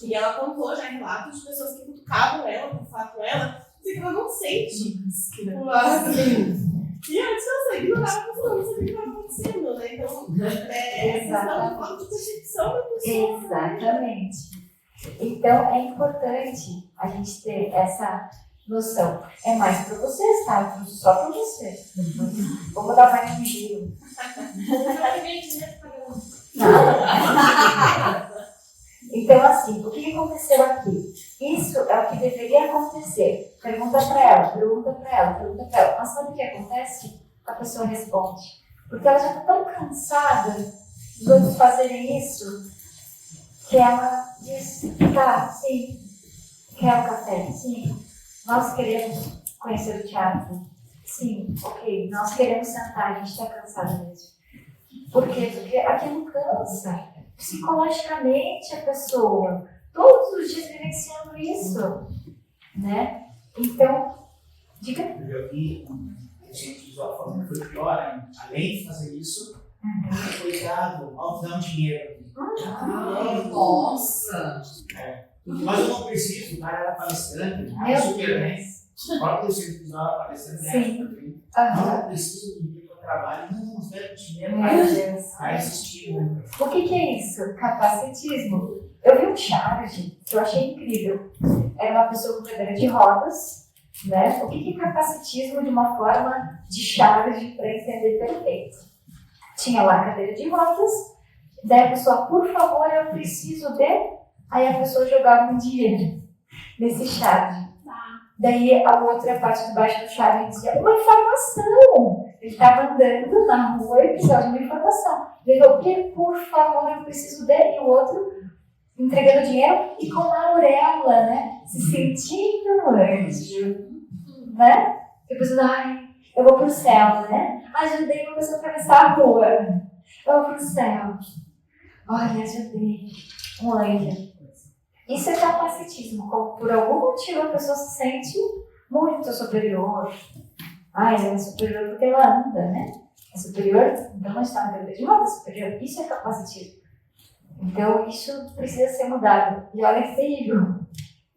Speaker 4: E ela contou já relatos de pessoas que cutucavam ela, por falar com ela, e ela não sente o lado. E antes eu sei que não estava funcionando, não sabia o que estava acontecendo, né? Então, essa falta de percepção da pessoa.
Speaker 1: Exatamente. Então, é importante a gente ter essa noção. É mais para vocês, tá? Só para vocês. Vamos dar mais um giro. Então, assim, o que aconteceu aqui? Isso é o que deveria acontecer. Pergunta para ela, pergunta para ela, pergunta para ela. Mas sabe o que acontece? A pessoa responde. Porque ela já está tão cansada dos outros fazerem isso, que ela diz, tá, sim, quer o café? Sim. Nós queremos conhecer o teatro? Sim, ok. Nós queremos sentar, a gente está cansado mesmo. Por quê? Porque aquilo cansa. Psicologicamente a pessoa, todos os dias vivenciando isso, né? Então, diga.
Speaker 5: Eu já vi um deficiente visual falando que foi pior ainda. Além de fazer isso, foi dado ao dar um dinheiro.
Speaker 2: Nossa!
Speaker 5: Mas eu não preciso, o cara era palestrante,
Speaker 1: Meu
Speaker 5: super bem.
Speaker 1: Deus.
Speaker 5: O próprio deficiente visual palestrante,
Speaker 1: Sim.
Speaker 5: também.
Speaker 1: Aham.
Speaker 5: Não preciso do dinheiro para o trabalho, não espera o dinheiro
Speaker 1: Meu Deus.
Speaker 5: para existir. Né?
Speaker 1: O que é isso? Capacitismo. Eu vi um charge que eu achei incrível. Era uma pessoa com cadeira de rodas, né? O que é capacitismo de uma forma de charge para entender perfeito? Tinha lá a cadeira de rodas, daí a pessoa, por favor, eu preciso de... Aí a pessoa jogava um dinheiro nesse charge. Daí a outra parte de baixo do charge dizia uma informação. Ele estava andando na rua e precisava de uma informação. Ele falou, por favor, eu preciso de... E o outro entregando dinheiro e com a auréola, né? Se sentindo anjo, né? Depois, ai, eu vou pro céu, né? Ajudei uma pessoa a atravessar a rua. Eu vou pro céu. Olha, ajudei um anjo. Isso é capacitismo. Por algum motivo a pessoa se sente muito superior. Ah, ela é superior porque ela anda, né? É superior, então não está na cadeira de rodas, é superior. Isso é capacitismo. Então isso precisa ser mudado. E olha que terrível,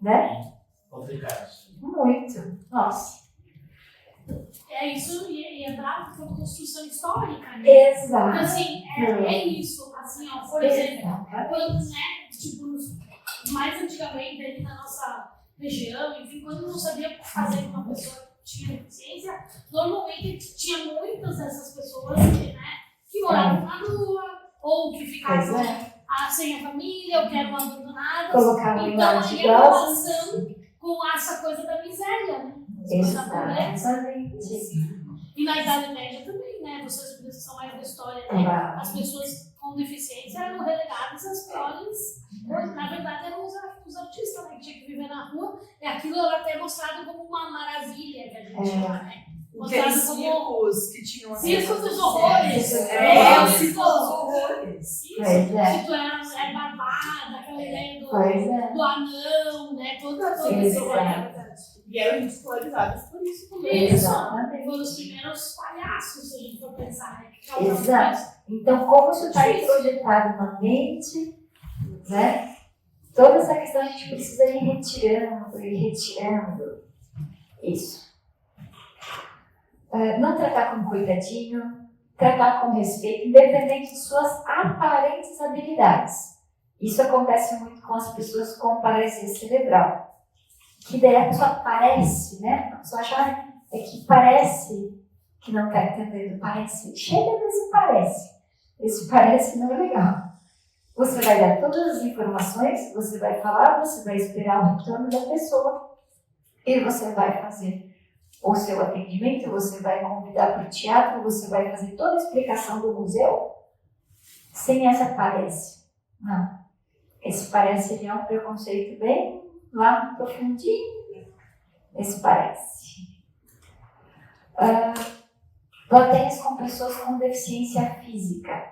Speaker 1: né?
Speaker 5: Complicado.
Speaker 1: Muito. Nossa.
Speaker 3: É isso, e é bravo porque é uma construção histórica, né?
Speaker 1: Exato.
Speaker 3: Então, assim, é isso. Assim, ó, por exemplo, quando, né, tipo, mais antigamente, ali na nossa região, enfim, quando não sabia o que fazer com uma pessoa que tinha deficiência, normalmente tinha muitas dessas pessoas que, né, que moravam na rua, ou que ficavam sem a família, ou que eram abandonadas.
Speaker 1: Colocavam em
Speaker 3: então,
Speaker 1: lar de
Speaker 3: aí a
Speaker 1: idosos.
Speaker 3: relação com essa coisa da miséria, né?
Speaker 1: Exatamente.
Speaker 3: E na Idade Média também, né? Vocês que são mais da história, né? As pessoas com deficiência eram relegadas às piores. Na verdade, eram os artistas, né? Que tinham que viver na rua. E aquilo era até mostrado como uma maravilha que a gente chama, né? Mostrado como
Speaker 4: Circos que tinham
Speaker 3: circos dos horrores.
Speaker 4: Os
Speaker 3: circos dos horrores. Isso.
Speaker 1: Pois é.
Speaker 3: Se tu era barbada, aquela ideia do anão, né? Toda essa
Speaker 1: Exato.
Speaker 4: E eram ridicularizadas por isso também.
Speaker 3: Isso.
Speaker 1: Exatamente.
Speaker 3: Foram os primeiros palhaços, se a gente for pensar, né?
Speaker 1: Exato. Então, como isso está introjetado na mente, né? Toda essa questão a gente precisa ir retirando isso. Não tratar como coitadinho, tratar com respeito, independente de suas aparentes habilidades. Isso acontece muito com as pessoas com paralisia cerebral. Que daí a pessoa parece, né? A pessoa acha que parece que não está entendendo, parece. Chega desse parece. Esse parece não é legal. Você vai dar todas as informações, você vai falar, você vai esperar o retorno da pessoa e você vai fazer o seu atendimento, você vai convidar para o teatro, você vai fazer toda a explicação do museu sem essa parece. Não. Esse parece ele é um preconceito bem lá no profundinho. Esse parece. Plateias com pessoas com deficiência física.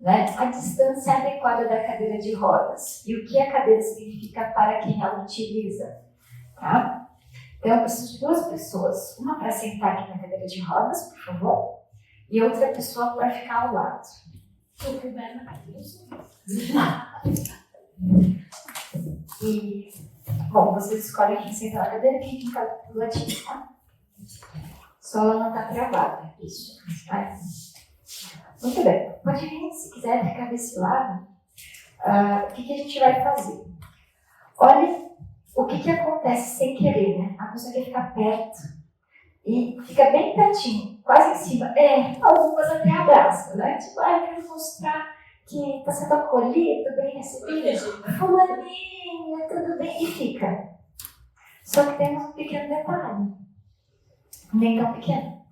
Speaker 1: né? A distância adequada da cadeira de rodas e o que a cadeira significa para quem a utiliza, tá? Então, eu preciso de 2 pessoas, uma para sentar aqui na cadeira de rodas, por favor, e outra pessoa para ficar ao lado.
Speaker 3: Se eu puder na cabeça.
Speaker 1: E, bom, vocês escolhem quem senta na cadeira e quem fica do ladinho, tá? Só ela não tá travada. Isso. Vai. Muito bem. Pode vir, se quiser ficar desse lado. O que a gente vai fazer? Olha o que acontece sem querer, né? A pessoa quer ficar perto e fica bem pertinho, quase em cima. Algumas até abraçam, né? Tipo, eu quero mostrar que tá sendo acolhido, bem recebido. Fulaninha, tudo bem. E fica. Só que temos um pequeno detalhe. Nem tão pequeno.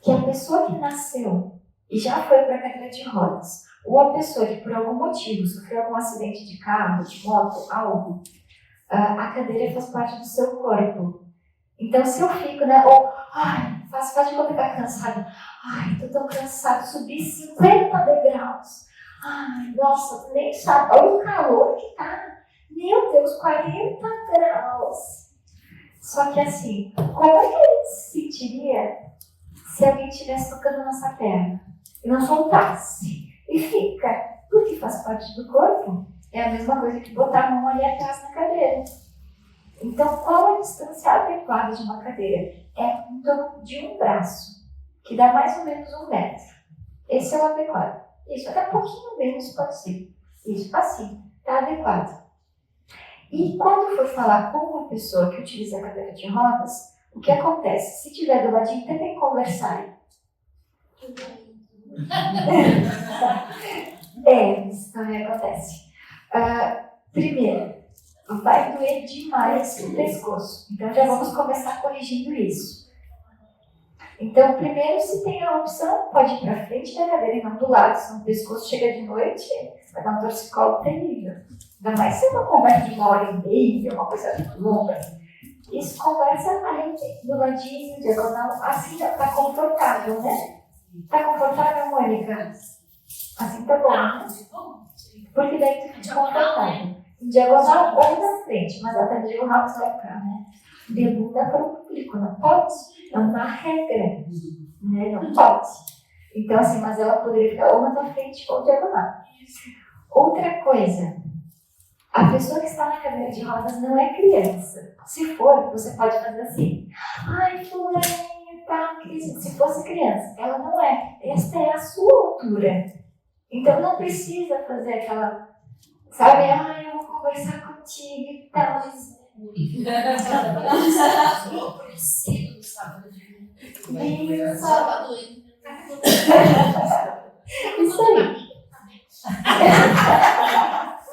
Speaker 1: Que a pessoa que nasceu e já foi para a cadeira de rodas, ou a pessoa que por algum motivo sofreu algum acidente de carro, de moto, algo, a cadeira faz parte do seu corpo. Então, se eu fico, né, ou, faz parte de quando ficar cansado, tô tão cansado, subi 50 degraus, nossa, tu nem sabe, olha o calor que tá, meu Deus, 40 graus. Só que assim, como é que a gente se sentiria se alguém estivesse tocando a nossa perna e não soltasse? E fica, porque faz parte do corpo. É a mesma coisa que botar a mão ali atrás na cadeira. Então, qual a distância adequada de uma cadeira? É em torno de um braço, que dá mais ou menos 1 metro. Esse é o adequado. Isso, até um pouquinho menos pode ser. Isso, assim, está adequado. E quando for falar com uma pessoa que utiliza a cadeira de rodas, o que acontece? Se tiver do ladinho, tentem conversar. Isso também acontece. Primeiro, vai doer demais o pescoço. Então, já vamos começar corrigindo isso. Então, primeiro, se tem a opção, pode ir para frente da cadeira e não do lado, senão o pescoço chega de noite, vai dar um torcicolo terrível. Ainda mais se é uma conversa de 1h30, uma coisa longa. Isso, conversa ali do ladinho, diagonal, assim tá confortável, né? Tá confortável, Mônica? Assim tá bom, né? Porque daí tu fica confortável. Em diagonal ou na frente, mas até de diagonal você vai ficar, né? De bunda para o público, não pode? É uma regra, né? Não pode. Então, assim, mas ela poderia ficar ou na frente ou diagonal. Outra coisa, a pessoa que está na cadeira de rodas não é criança. Se for, você pode fazer assim. Fulaninha, tá, se fosse criança. Ela não é. Esta é a sua altura. Então, não precisa fazer aquela, sabe? Eu vou conversar contigo e tal.
Speaker 3: Cedo no sábado.
Speaker 1: Isso.
Speaker 3: Sábado.
Speaker 1: Isso aí.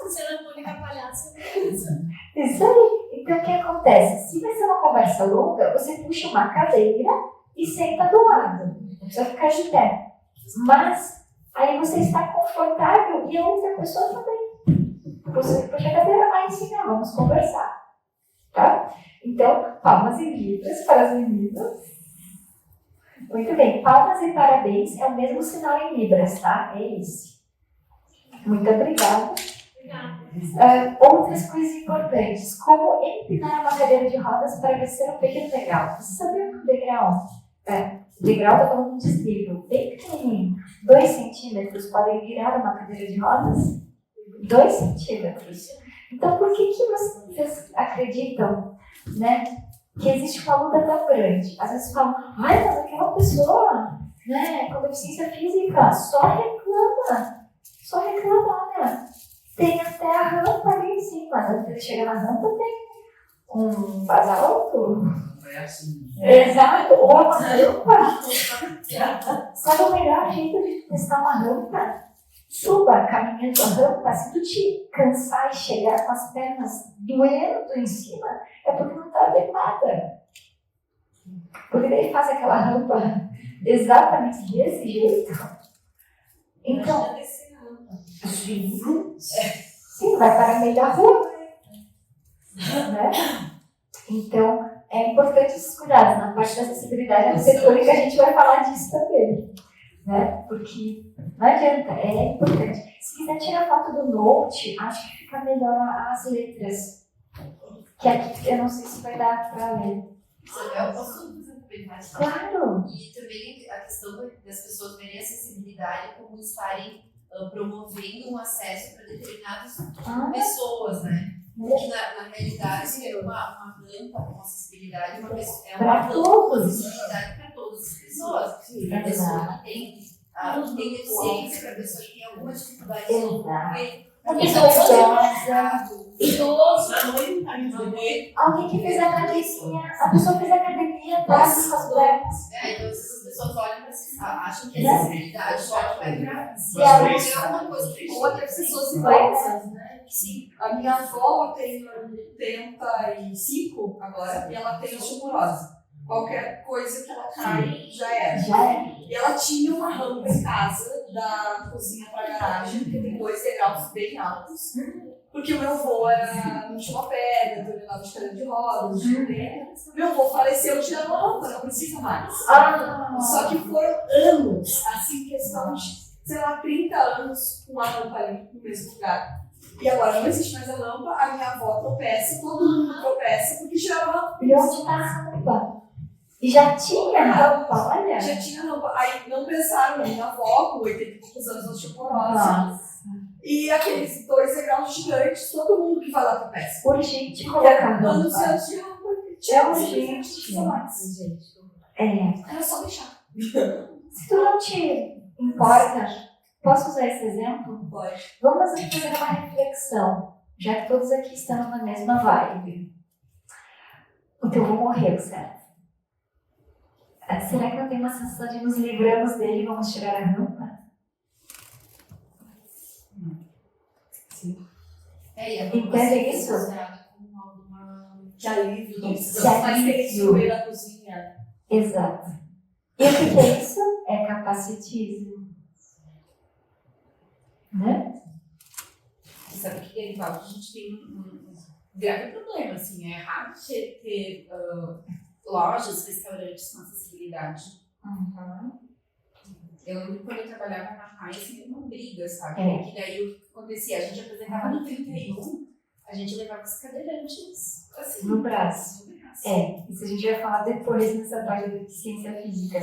Speaker 3: Você não pode atrapalhar,
Speaker 1: Isso aí. Então, o que acontece? Se vai ser uma conversa longa, você puxa uma cadeira e senta do lado. Não precisa ficar de pé. Mas, aí você está confortável e a outra pessoa também. Você puxa a cadeira, aí sim, vamos conversar. Tá? Então, palmas e libras para as meninas. Muito bem. Palmas e parabéns é o mesmo sinal em libras, tá? É esse. Muito obrigada. Outras coisas importantes, como empinar uma cadeira de rodas para descer um pequeno degrau. Você sabia que o degrau? Degrau está falando de desnível, bem pequenininho. 2 centímetros podem virar uma cadeira de rodas? 2 centímetros. Então, por que vocês acreditam, né, que existe uma luta tão grande? Às vezes falam, mas aquela pessoa, né, com deficiência física, só reclama, olha. Tem até a rampa ali em cima. Quando ele chega na rampa, tem um basalto.
Speaker 5: É assim.
Speaker 1: Exato, ou uma rampa. Sabe o melhor jeito de testar uma rampa? Suba caminhando a rampa. Se tu te cansar e chegar com as pernas doendo em cima, é porque não está adequada. Porque daí faz aquela rampa exatamente desse jeito. Então, sim, vai para a meio da rua, né? Então, é importante esses cuidados. Na parte da acessibilidade arquitetônica, a gente vai falar disso também. né? Porque não adianta, é importante. Se quiser tirar foto do Note, acho que fica melhor as letras. Que aqui eu não sei se vai dar pra ler.
Speaker 2: Eu posso fazer um comentário?
Speaker 1: Claro!
Speaker 2: E também a questão das pessoas verem a acessibilidade como estarem promovendo um acesso para determinadas pessoas, né? Porque na realidade é uma rampa com acessibilidade, é uma rampa com acessibilidade para todas as pessoas. Para a pessoa que tem deficiência, para a pessoa que tem alguma dificuldade de se locomover.
Speaker 3: Idoso.
Speaker 1: Alguém que fez academia, a pessoa fez academia, passa com as pernas.
Speaker 2: Então, essas pessoas olham para si, acham que a acessibilidade só vai para
Speaker 1: Se ela
Speaker 2: alguma coisa que
Speaker 6: Outras pessoas idosas, né? Sim, a minha avó tem 85 agora e ela tem osteoporose. Qualquer coisa que ela cai já era.
Speaker 1: já é.
Speaker 6: E ela tinha uma rampa em casa, da cozinha pra garagem, que tem 2 degraus bem altos. Porque o meu avô não tinha uma perna, então ele andava de cadeira de rodas, de mulher. Meu avô faleceu tirando a rampa, não precisa mais. Só que foram anos, assim, questão de, sei lá, 30 anos com a rampa ali no mesmo lugar. E agora não existe mais a rampa, a minha avó tropeça, todo mundo tropeça, porque tiraram a rampa.
Speaker 1: E onde está a rampa? E já tinha rampa, olha.
Speaker 6: Já tinha rampa. Aí não pensaram na minha avó, com 80 e poucos anos de osteoporose.
Speaker 1: Nossa.
Speaker 6: E aqueles 2 degraus gigantes, todo mundo que vai lá tropeça.
Speaker 1: Urgente colocar
Speaker 6: Anos
Speaker 1: rampa.
Speaker 6: antes de rampa.
Speaker 1: É urgente.
Speaker 6: Era só deixar.
Speaker 1: Se tu não te importa, posso usar esse exemplo?
Speaker 6: Pode.
Speaker 1: Vamos fazer uma reflexão, já que todos aqui estamos na mesma vibe. Então eu vou morrer, certo? Será que não tem uma sensação de nos livramos dele e vamos tirar a rampa?
Speaker 2: E a
Speaker 1: Entende isso?
Speaker 2: como alguma...
Speaker 6: Que alívio, não
Speaker 1: Que
Speaker 6: precisa mais ter que
Speaker 1: alívio.
Speaker 6: subir na cozinha.
Speaker 1: Exato. E o que é isso? É capacitismo. Né?
Speaker 2: Sabe que Erivaldo, a gente tem um grave problema, assim, é raro ter lojas, restaurantes com acessibilidade. Eu lembro quando eu trabalhava na RAI, assim, era uma briga, sabe? Porque daí o que acontecia? A gente apresentava no 31, a gente levava os cadeirantes, assim,
Speaker 1: No braço. Isso a gente vai falar depois nessa parte da deficiência física.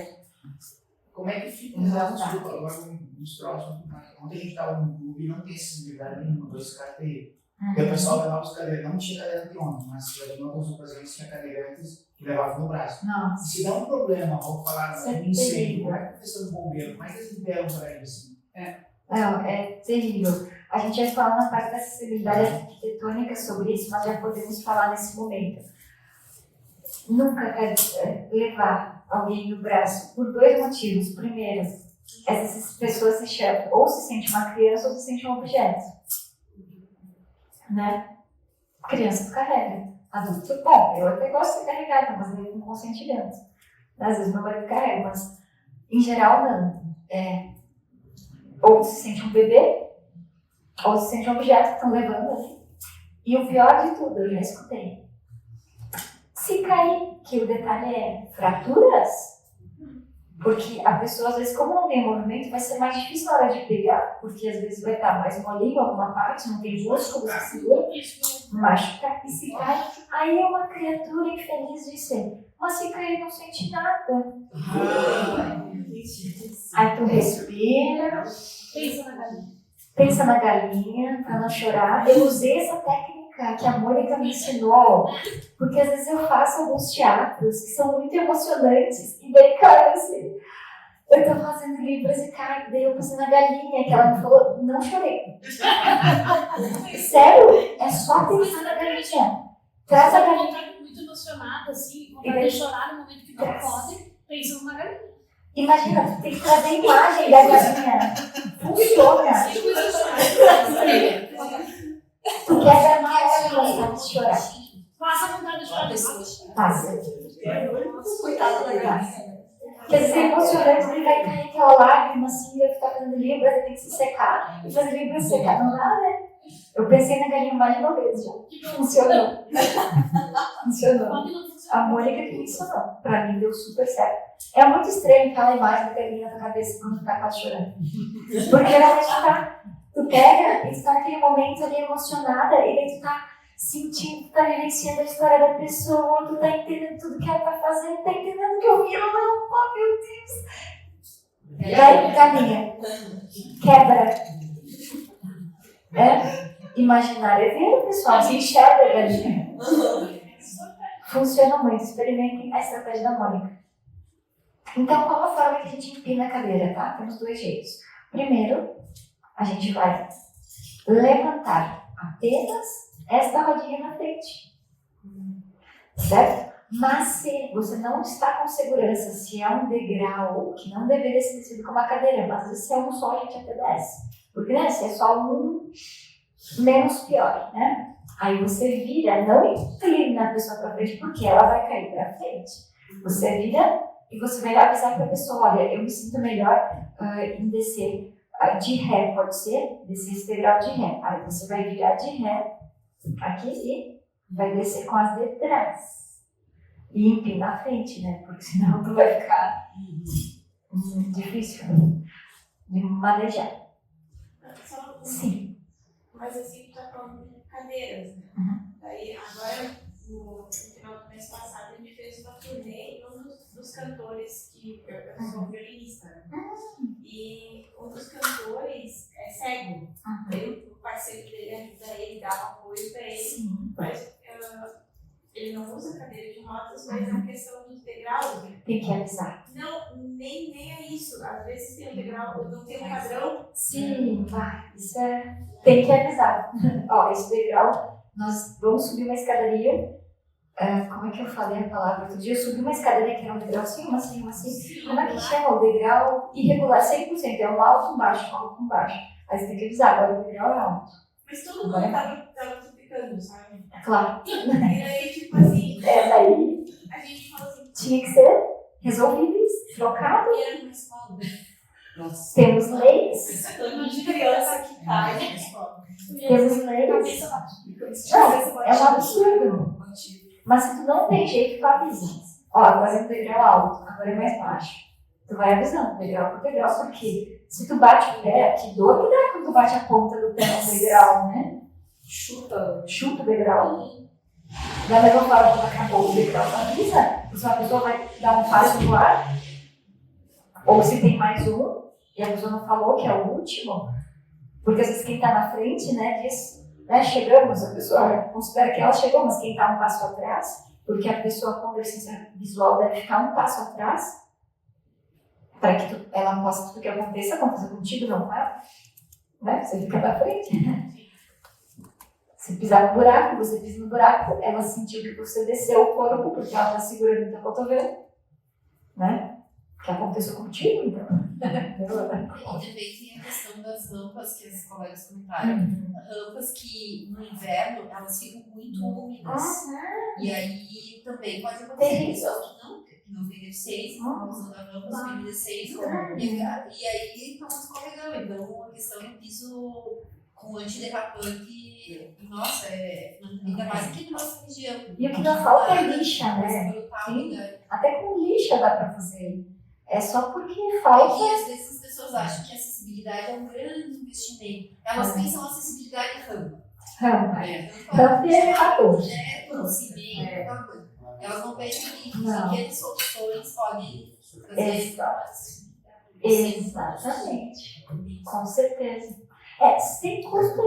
Speaker 2: Como é que fica?
Speaker 5: Desculpa, agora nos próximos. Ontem a gente estava no clube e não tem acessibilidade nenhuma, 2 carteiros. Porque o pessoal levava os cadeirantes, não tinha cadeira de ônibus, mas em algumas ocasiões tinha cadeirantes que levavam no braço.
Speaker 1: Nossa.
Speaker 5: E se dá um problema, vou falar
Speaker 1: Isso é
Speaker 5: um incêndio,
Speaker 1: terrível.
Speaker 5: como é que a questão do bombeiro, como é que eles liberam para ele assim?
Speaker 1: Não, é terrível. A gente vai falar na parte da acessibilidade arquitetônica sobre isso, mas já podemos falar nesse momento. Nunca quer levar alguém no braço por 2 motivos. Primeiro, essas pessoas ou se sentem uma criança ou se sentem um objeto. Né? Criança carrega. Adulto, bom, eu até gosto de carregar, mas eu com consentimento. Às vezes meu marido carrega, mas em geral não. Ou se sente um bebê, ou se sente um objeto que estão levando ali. E o pior de tudo, eu já escutei. Se cair, que o detalhe é fraturas, porque a pessoa, às vezes, como não tem movimento, vai ser mais difícil na hora de pegar, porque às vezes vai estar mais molinho alguma parte, não tem músculo que segura, machuca, e se cai, aí é uma criatura infeliz de ser. Mas se cair, não sente nada. Aí tu respira, pensa na galinha, pra não chorar. Eu usei essa técnica que a Mônica me ensinou, porque às vezes eu faço alguns teatros que são muito emocionantes, e daí, cara, assim, eu tô fazendo libras e, cara, daí eu pensei na galinha, que ela me falou, não chorei. Sério, é só pensar na galinha. Traz a galinha.
Speaker 3: Eu tô muito emocionada, assim, vontade de chorar no momento que tu pode, pensando na galinha.
Speaker 1: Imagina, tu tem que trazer a imagem da galinha. Funciona. Tu quer dar mais vontade de chorar.
Speaker 3: Passa a vontade de chorar.
Speaker 1: Passa.
Speaker 6: Coitada da graça.
Speaker 1: Quer dizer, emocionante, ele vai cair aquela lágrima assim, vai ficar fazendo libras, tem que se secar. E fazer libras secar não dá, né? Eu pensei na galinha mais de uma vez já. Funcionou. Funcionou.
Speaker 3: Quando não
Speaker 1: A
Speaker 3: funciona.
Speaker 1: Mônica que me ensinou. Pra mim deu super certo. É muito estranho aquela imagem da galinha na tua cabeça quando tu tá quase chorando. Porque ela tu pega e tu tá naquele momento ali emocionada e daí tu tá sentindo, tu tá vivenciando a história da pessoa, tu tá entendendo tudo que ela tá fazendo, tá entendendo que eu vi ela não, oh meu Deus. Galinha. Quebra. Imaginário é ver, pessoal, se enxerga a galinha. Funciona muito, experimentem a estratégia da Mônica. Então, qual a forma que a gente empina a cadeira, tá? Temos 2 jeitos. Primeiro, a gente vai levantar apenas esta rodinha na frente. Certo? Mas se você não está com segurança, se é um degrau que não deveria ser descido com uma cadeira, mas às vezes se é um só, a gente até desce. Porque, né, se é só um, menos pior, né? Aí você vira, não inclina a pessoa para frente, porque ela vai cair para frente. Você vira e você vai avisar para a pessoa, olha, eu me sinto melhor em descer de ré, pode ser? Descer esse degrau de ré. Aí você vai virar de ré aqui e vai descer com as de trás. E empina a frente, né? Porque senão tu vai ficar difícil de manejar.
Speaker 4: Só-
Speaker 1: Sim.
Speaker 4: Mas assim, tu tá falando de cadeiras, né? Daí, agora, no final do mês passado, a gente fez uma turnê e um dos cantores que eu sou violinista, né? E um dos cantores é cego. Daí o parceiro dele ajuda ele, dá apoio pra ele.
Speaker 1: Sim.
Speaker 4: Mas ele não usa cadeira de rodas, mas é uma questão dos degraus. Né?
Speaker 1: Tem que avisar.
Speaker 4: Não, nem é isso. Às vezes tem um degrau, não tem um padrão.
Speaker 1: Sim, vai. Isso é. Tem que avisar. Ó, esse degrau, nós vamos subir uma escadaria. Como é que eu falei a palavra? Outro dia eu subi uma escadaria que era um degrau assim, uma assim, uma assim. Como é que chama? O degrau irregular, 100%. É um alto, um baixo, um alto, um baixo. Aí você tem que avisar, agora o degrau é alto.
Speaker 4: Mas todo mundo tava duplicando, sabe?
Speaker 1: Claro.
Speaker 4: E aí, tipo assim,
Speaker 1: Daí
Speaker 4: a gente fala assim,
Speaker 1: tinha que ser resolvíveis, trocado.
Speaker 2: E era numa escola.
Speaker 6: Nossa.
Speaker 1: Temos leis.
Speaker 6: Tanto de criança que cai na escola.
Speaker 1: Temos leis. Não, é um absurdo. Mas se tu não tem jeito, tu avisa. Ó, agora é um degrau alto, agora é mais baixo. Tu vai avisando, degrau por degrau, porque se tu bate o pé, que dor que dá quando tu bate a ponta do pé no degrau, né? Chuta o degrau. Da mesma forma, quando acabou o degrau, tu avisa. Se uma pessoa vai dar um passo no ar, ou se tem mais um, e a pessoa não falou que é o último, porque às vezes quem tá na frente, né, diz, né, chegamos, a pessoa considera que ela chegou, mas quem tá um passo atrás, porque a pessoa com deficiência visual deve ficar um passo atrás, para que ela possa, tudo que aconteça contigo, não com ela, né, você fica na frente. Se pisar no buraco, você pisa no buraco, ela sentiu que você desceu o corpo, porque ela tá segurando o teu cotovelo, né, que aconteceu contigo, então.
Speaker 2: E também tem a questão das rampas que as colegas comentaram. Rampas que no inverno elas ficam muito úmidas. E aí também pode acontecer pessoas que não têm deficiência, estão usando a rampa sem deficiência, e aí estão escorregando. Então a questão do piso com antiderrapante, nossa, ainda mais aqui na nossa região.
Speaker 1: E o que não falta é lixa, né?
Speaker 2: Sim.
Speaker 1: Até com lixa dá pra fazer. É só porque falta.
Speaker 2: E às vezes as pessoas acham que a acessibilidade é um grande investimento. Elas pensam acessibilidade em rampa.
Speaker 1: Rampa e elevador.
Speaker 2: Cimento, aquela coisa. Elas não pensam que
Speaker 1: Não.
Speaker 2: pequenas soluções podem trazer
Speaker 1: Exatamente. Com certeza. Sem custo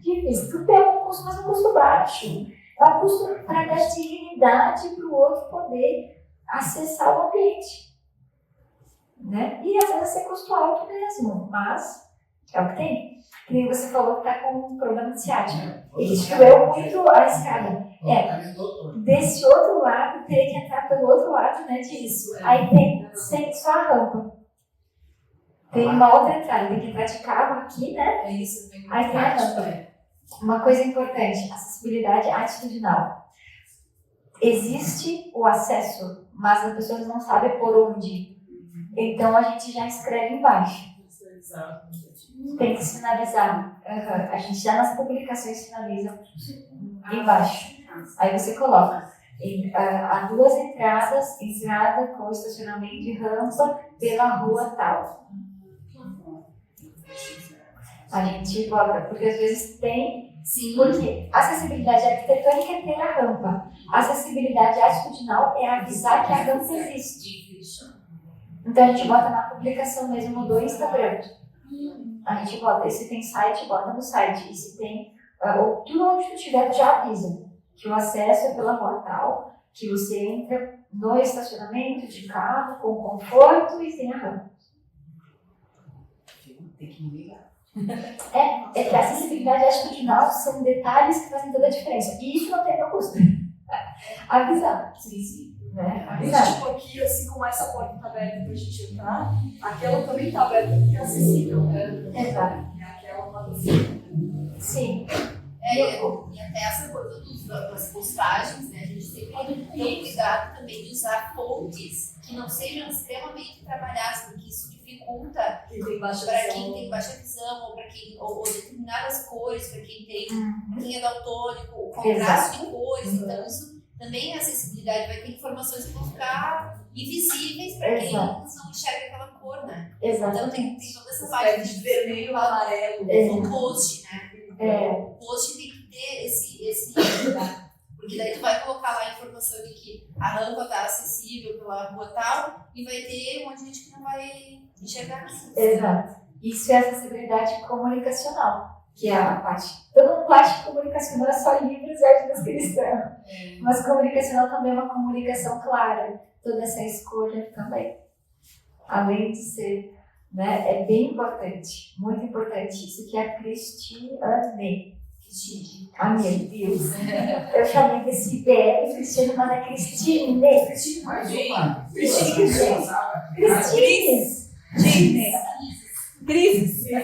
Speaker 1: difícil. Tu tem um custo, mas um custo baixo. É um custo para dar dignidade para o outro poder acessar o ambiente. Né? E às vezes é custo alto mesmo, mas é o que tem. Que nem você falou que está com um problema de ciática. Ele destruiu muito a escada. Desse outro lado, teria que entrar pelo outro lado, né? Disso. Aí tem só a rampa. Tem uma outra entrada, tem que entrar de carro aqui, né?
Speaker 2: É isso, tem
Speaker 1: Aí tem a rampa. Uma coisa importante, acessibilidade atitudinal. Existe o acesso, mas as pessoas não sabem por onde. Então a gente já escreve embaixo.
Speaker 4: sinalizar.
Speaker 1: Tem que sinalizar. A gente já nas publicações sinaliza embaixo. Aí você coloca há duas entradas, entrada com estacionamento e rampa pela rua tal. A gente bota, porque às vezes tem,
Speaker 2: Sim.
Speaker 1: porque acessibilidade arquitetônica é ter a rampa. Acessibilidade atitudinal é avisar que a rampa existe. Então a gente bota na publicação mesmo do Instagram. A gente bota, e se tem site, bota no site. E se tem, ou tudo onde tu tiver, tu já avisa que o acesso é pela rua tal, que você entra no estacionamento de carro com conforto e tem a rampa.
Speaker 5: Tem que me ligar.
Speaker 1: É que a acessibilidade atitudinal são detalhes que fazem toda a diferença. E isso não tem meu custo. Avisar.
Speaker 2: Sim.
Speaker 1: Né?
Speaker 6: Mas,
Speaker 1: Avisar.
Speaker 6: tipo, aqui, assim como essa porta tá aberta pra gente entrar, aquela também tá aberta porque é acessível, né?
Speaker 1: Exato.
Speaker 6: E aquela tá assim.
Speaker 1: Sim.
Speaker 2: E até essa coisa das postagens, né? A gente tem que ter cuidado também de usar fontes que não sejam extremamente trabalhadas, porque isso dificulta
Speaker 6: Quem tem baixa
Speaker 2: para
Speaker 6: visão.
Speaker 2: quem tem baixa visão ou para quem ou determinadas cores, para quem tem quem é daltônico, o contraste de cores. Então isso também é acessibilidade, vai ter informações que vão ficar invisíveis para quem
Speaker 1: Exato.
Speaker 2: não enxerga aquela cor, né?
Speaker 1: Exato.
Speaker 2: Então tem toda essa
Speaker 6: Essa
Speaker 2: parte
Speaker 6: parte de vermelho e amarelo.
Speaker 2: no post, né? O post tem que ter esse cuidado. Porque daí tu vai colocar lá a informação de que a rampa está acessível pela rua tal e vai ter um monte de gente que não vai enxergar aquilo.
Speaker 1: Exato. Isso é acessibilidade comunicacional, que é a parte. Todo mundo acha que comunicacional é só livros e artes cristãs. Mas comunicacional também é uma comunicação clara. Toda essa escolha também. Além de ser, né, é bem importante, muito importante isso, que é a Cristiane. Ah, meu Deus. Eu chamei desse IBL Cristiane, mas é Cristine.
Speaker 5: Mais uma.
Speaker 1: Cristine.
Speaker 6: Crises.
Speaker 4: Isso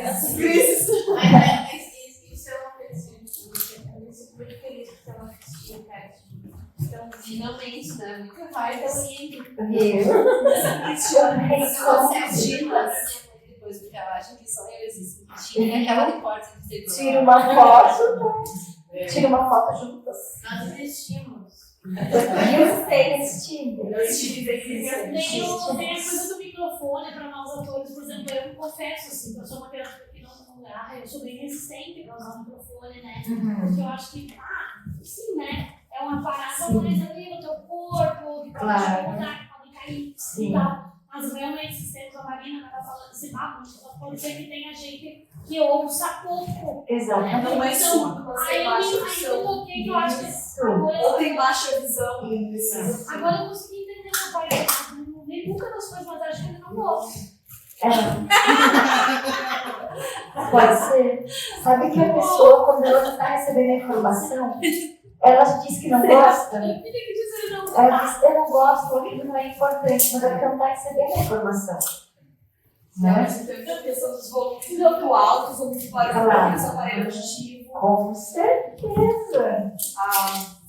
Speaker 4: é uma coisa que eu fico muito feliz por ter uma Cristina, cara. Então,
Speaker 2: Finalmente, né? Muito mais
Speaker 1: Viu?
Speaker 2: Cristiane. Depois, porque ela acha que só eu existo. Tinha aquela repórter que teve.
Speaker 1: Tira uma foto juntas.
Speaker 4: nós existimos.
Speaker 1: E os Cristine.
Speaker 3: Tem a coisa do microfone para nós atores, por exemplo, eu me confesso assim, eu sou uma criatura que não eu sou bem resistente para usar o microfone, né? Porque eu acho que, sim, né? É uma parada mais ali no teu corpo, que pode
Speaker 1: Claro.
Speaker 3: te mudar, que pode cair
Speaker 1: Sim.
Speaker 3: e tal. Mas realmente, esses tempos a Marina estava falando assim, pode ser que tenha gente que ouça pouco.
Speaker 1: Exatamente.
Speaker 6: Não é surdo, mas tem baixa
Speaker 3: Aí eu
Speaker 6: visão.
Speaker 3: toquei que eu acho que
Speaker 1: Isso.
Speaker 6: Ou tem baixa visão.
Speaker 3: agora eu consegui entender uma parte. Não vi nunca das coisas, mas acho que ele não gosta.
Speaker 1: Pode ser. Sabe que a pessoa, quando ela está recebendo a informação, ela diz que não gosta.
Speaker 3: Eu queria que disse ele não
Speaker 1: Ela diz, eu não gosto, aquilo não é importante, mas é porque ela não está recebendo a informação. Né?
Speaker 6: Mas então a questão dos volumes muito altos ou muito barulhentos, aparelho auditivo.
Speaker 1: Com certeza.
Speaker 6: A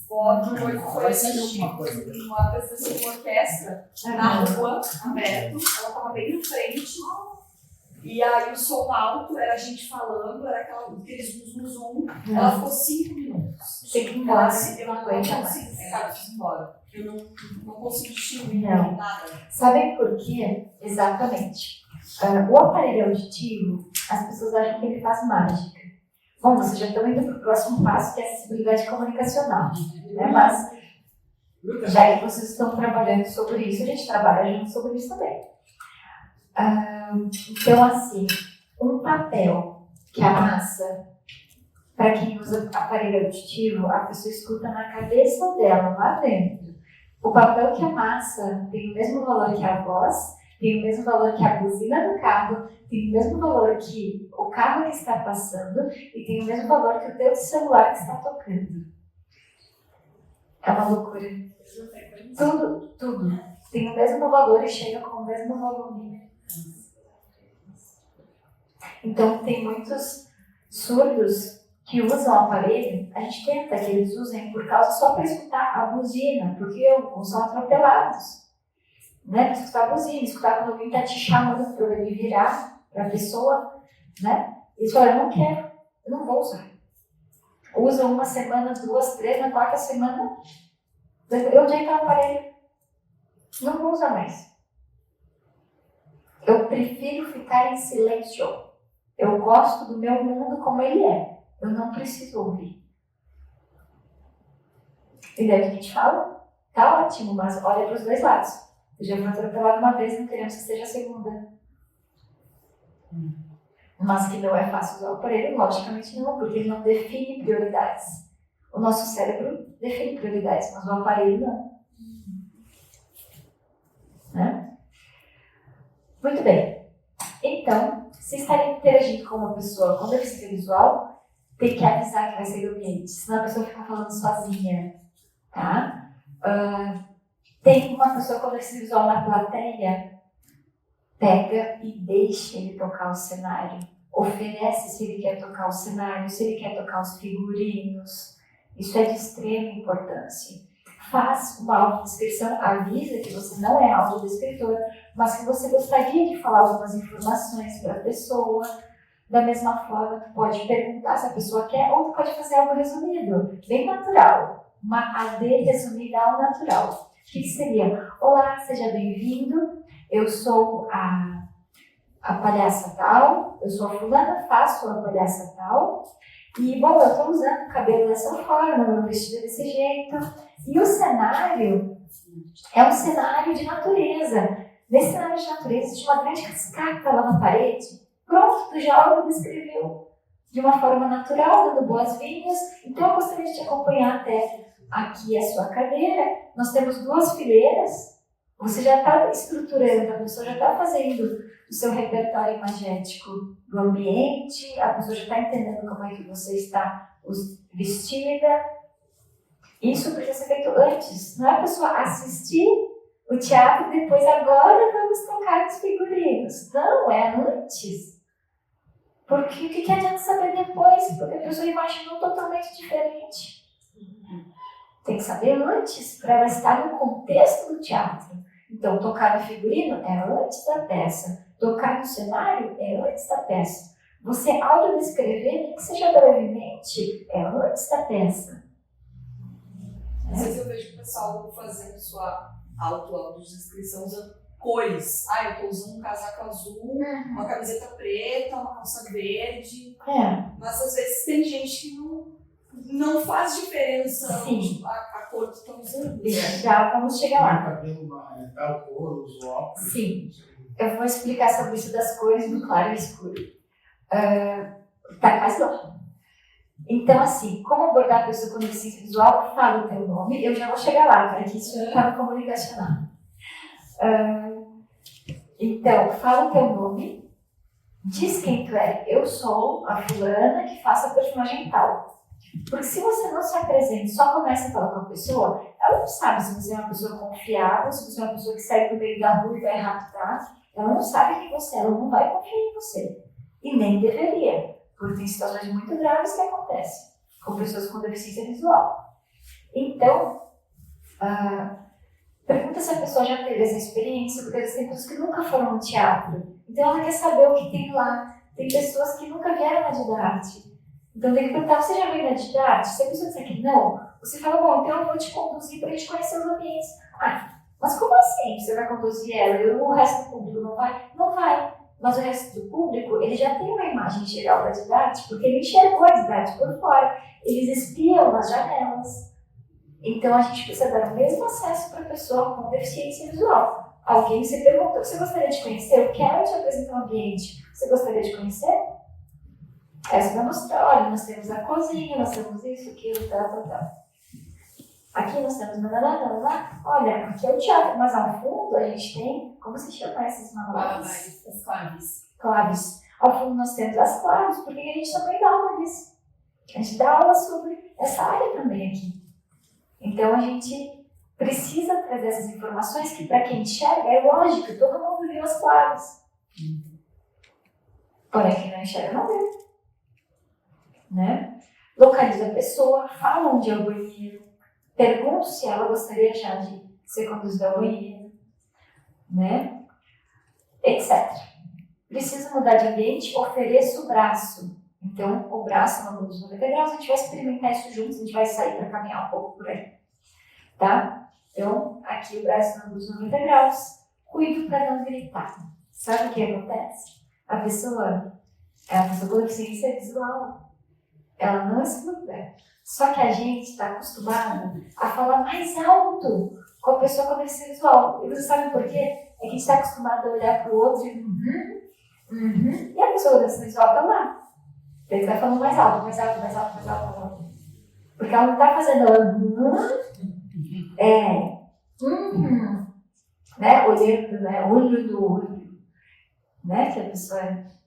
Speaker 6: foto foi
Speaker 5: Vai ser
Speaker 6: assistir
Speaker 5: alguma coisa.
Speaker 6: uma apresentação de orquestra na rua, aberto. Ela estava bem na frente. E aí o som alto era a gente falando, era aqueles zoom. Ela ficou 5 minutos.
Speaker 1: Tem que ir
Speaker 6: Ela
Speaker 1: embora,
Speaker 6: disse, eu não
Speaker 1: aguenta mais.
Speaker 6: consigo ficar preciso ir embora. Eu não consigo distinguir
Speaker 1: Não.
Speaker 6: nada.
Speaker 1: Sabem por quê? Exatamente. O aparelho auditivo, as pessoas acham que ele faz mágica. Bom, vocês já estão indo para o próximo passo, que é a acessibilidade comunicacional. Né? Mas, já que vocês estão trabalhando sobre isso, a gente trabalha junto sobre isso também. Então, assim, um papel que amassa, para quem usa aparelho auditivo, a pessoa escuta na cabeça dela, lá dentro. O papel que amassa tem o mesmo valor que a voz, tem o mesmo valor que a buzina do carro, tem o mesmo valor que o carro que está passando e tem o mesmo valor que o teu celular que está tocando. É uma loucura. Tudo tem o mesmo valor e chega com o mesmo volume. Então, tem muitos surdos que usam o aparelho, a gente tenta que eles usem por causa só para escutar a buzina, porque alguns são atropelados. Né? Para escutar a buzina, escutar quando alguém está te chamando para ele virar para a pessoa, né? E fala, eu não quero, eu não vou usar. Usa uma semana, 2, 3, na quarta semana, eu já o aparelho. Não vou usar mais. Eu prefiro ficar em silêncio. Eu gosto do meu mundo como ele é. Eu não preciso ouvir. E daí a gente fala, tá ótimo, mas olha para os dois lados. Eu já fui atropelado uma vez, não queremos que seja a segunda. Mas que não é fácil usar o aparelho, logicamente não, porque ele não define prioridades. O nosso cérebro define prioridades, mas o aparelho não. Né? Muito bem. Então, se está interagindo com uma pessoa com deficiência visual, tem que avisar que vai ser do ambiente, senão a pessoa fica falando sozinha. Tá? Tem uma pessoa com deficiência visual na plateia, pega e deixa ele tocar o cenário. Oferece se ele quer tocar o cenário, se ele quer tocar os figurinos. Isso é de extrema importância. Faz uma audiodescrição, avisa que você não é audiodescritor, mas que você gostaria de falar algumas informações para a pessoa. Da mesma forma, tu pode perguntar se a pessoa quer, ou tu pode fazer algo resumido, bem natural. Uma AD resumida ao natural. O que seria? Olá, seja bem-vindo, eu sou a palhaça tal, eu sou a fulana, faço a palhaça tal, e bom, eu estou usando o cabelo dessa forma, meu vestido desse jeito, e o cenário é um cenário de natureza. Nesse cenário de natureza existe uma grande cascata lá na parede. Pronto, tu já o descreveu de uma forma natural, dando boas-vindas. Então eu gostaria de te acompanhar até aqui a sua cadeira. Nós temos 2 fileiras. Você já está estruturando, a pessoa já está fazendo o seu repertório imagético do ambiente, a pessoa já está entendendo como é que você está vestida. Isso precisa ser feito antes, não é a pessoa assistir o teatro e depois agora vamos tocar os figurinos. Não, é antes. Porque o que adianta saber depois? Porque a pessoa imaginou totalmente diferente. Tem que saber antes, para ela estar no contexto do teatro. Então, tocar no figurino é antes da peça. Tocar no cenário é antes da peça. Você audiodescrever, nem que seja brevemente, é antes da peça.
Speaker 6: Às vezes eu vejo o pessoal fazendo sua autodescrição usando cores. Ah, eu tô usando um casaco azul, uma camiseta preta, uma calça verde. Mas às vezes tem gente que não faz diferença a cor que estão usando.
Speaker 1: Já vamos chegar lá.
Speaker 5: O cabelo, tal cor, os óculos.
Speaker 1: Sim. Eu vou explicar sobre isso das cores do claro e escuro. Tá quase lá. Então, assim, como abordar a pessoa com deficiência visual? Fala o teu nome. Eu já vou chegar lá, para que isso está no comunicacional. Então, fala o teu nome. Diz quem tu é. Eu sou a fulana que faço a personagem tal. Porque se você não se apresenta e só começa a falar com a pessoa, ela não sabe se você é uma pessoa confiável, se você é uma pessoa que sai do meio da rua e vai raptar. Ela não sabe quem você é, ela não vai confiar em você. E nem deveria, porque tem situações muito graves que acontecem com pessoas com deficiência visual. Então, pergunta se a pessoa já teve essa experiência, porque tem pessoas que nunca foram no teatro. Então ela quer saber o que tem lá. Tem pessoas que nunca vieram na Didarte. Então tem que perguntar, você já veio na Didarte? Se a pessoa disser que não, você fala, bom, então eu vou te conduzir para a gente conhecer os ambientes. Mas como assim você vai conduzir ela e o resto do público não vai? Não vai. Mas o resto do público, ele já tem uma imagem geral da Didarte, porque ele enxergou a Didarte por fora. Eles espiam nas janelas. Então a gente precisa dar o mesmo acesso para a pessoa com deficiência visual. Alguém se perguntou, você gostaria de conhecer? Eu quero te apresentar o ambiente. Você gostaria de conhecer? Aí você vai mostrar, olha, nós temos a cozinha, nós temos isso, aquilo, tal. Aqui nós temos lá. Olha, aqui é o teatro, mas ao fundo a gente tem, como se chama essas malabares?
Speaker 2: As claves.
Speaker 1: Claves. Ao fundo nós temos as claves, porque a gente também dá aula disso. A gente dá aula sobre essa área também aqui. Então a gente precisa trazer essas informações que para quem enxerga é lógico, todo mundo viu as claves. Porém, quem não enxerga não vê. Né? Localiza a pessoa, fala onde é o banheiro, pergunta se ela gostaria já de ser conduzida ao banheiro, né? Etc. preciso mudar de ambiente, ofereço o braço. Então, o braço na luz 90 graus, a gente vai experimentar isso juntos, a gente vai sair para caminhar um pouco por aí. Tá? Então, aqui o braço na luz 90 graus, cuido para não gritar. Sabe o que acontece? A pessoa com deficiência visual, ela não escuta. Só que a gente está acostumado a falar mais alto com a pessoa com deficiência visual. E você sabe por quê? É que a gente está acostumado a olhar para o outro e e a pessoa com deficiência visual está lá. Ele está falando mais alto, mais alto, mais alto, mais alto, mais alto. Porque ela não está fazendo né? Olhando, né? Olho do olho, né? Que a pessoa.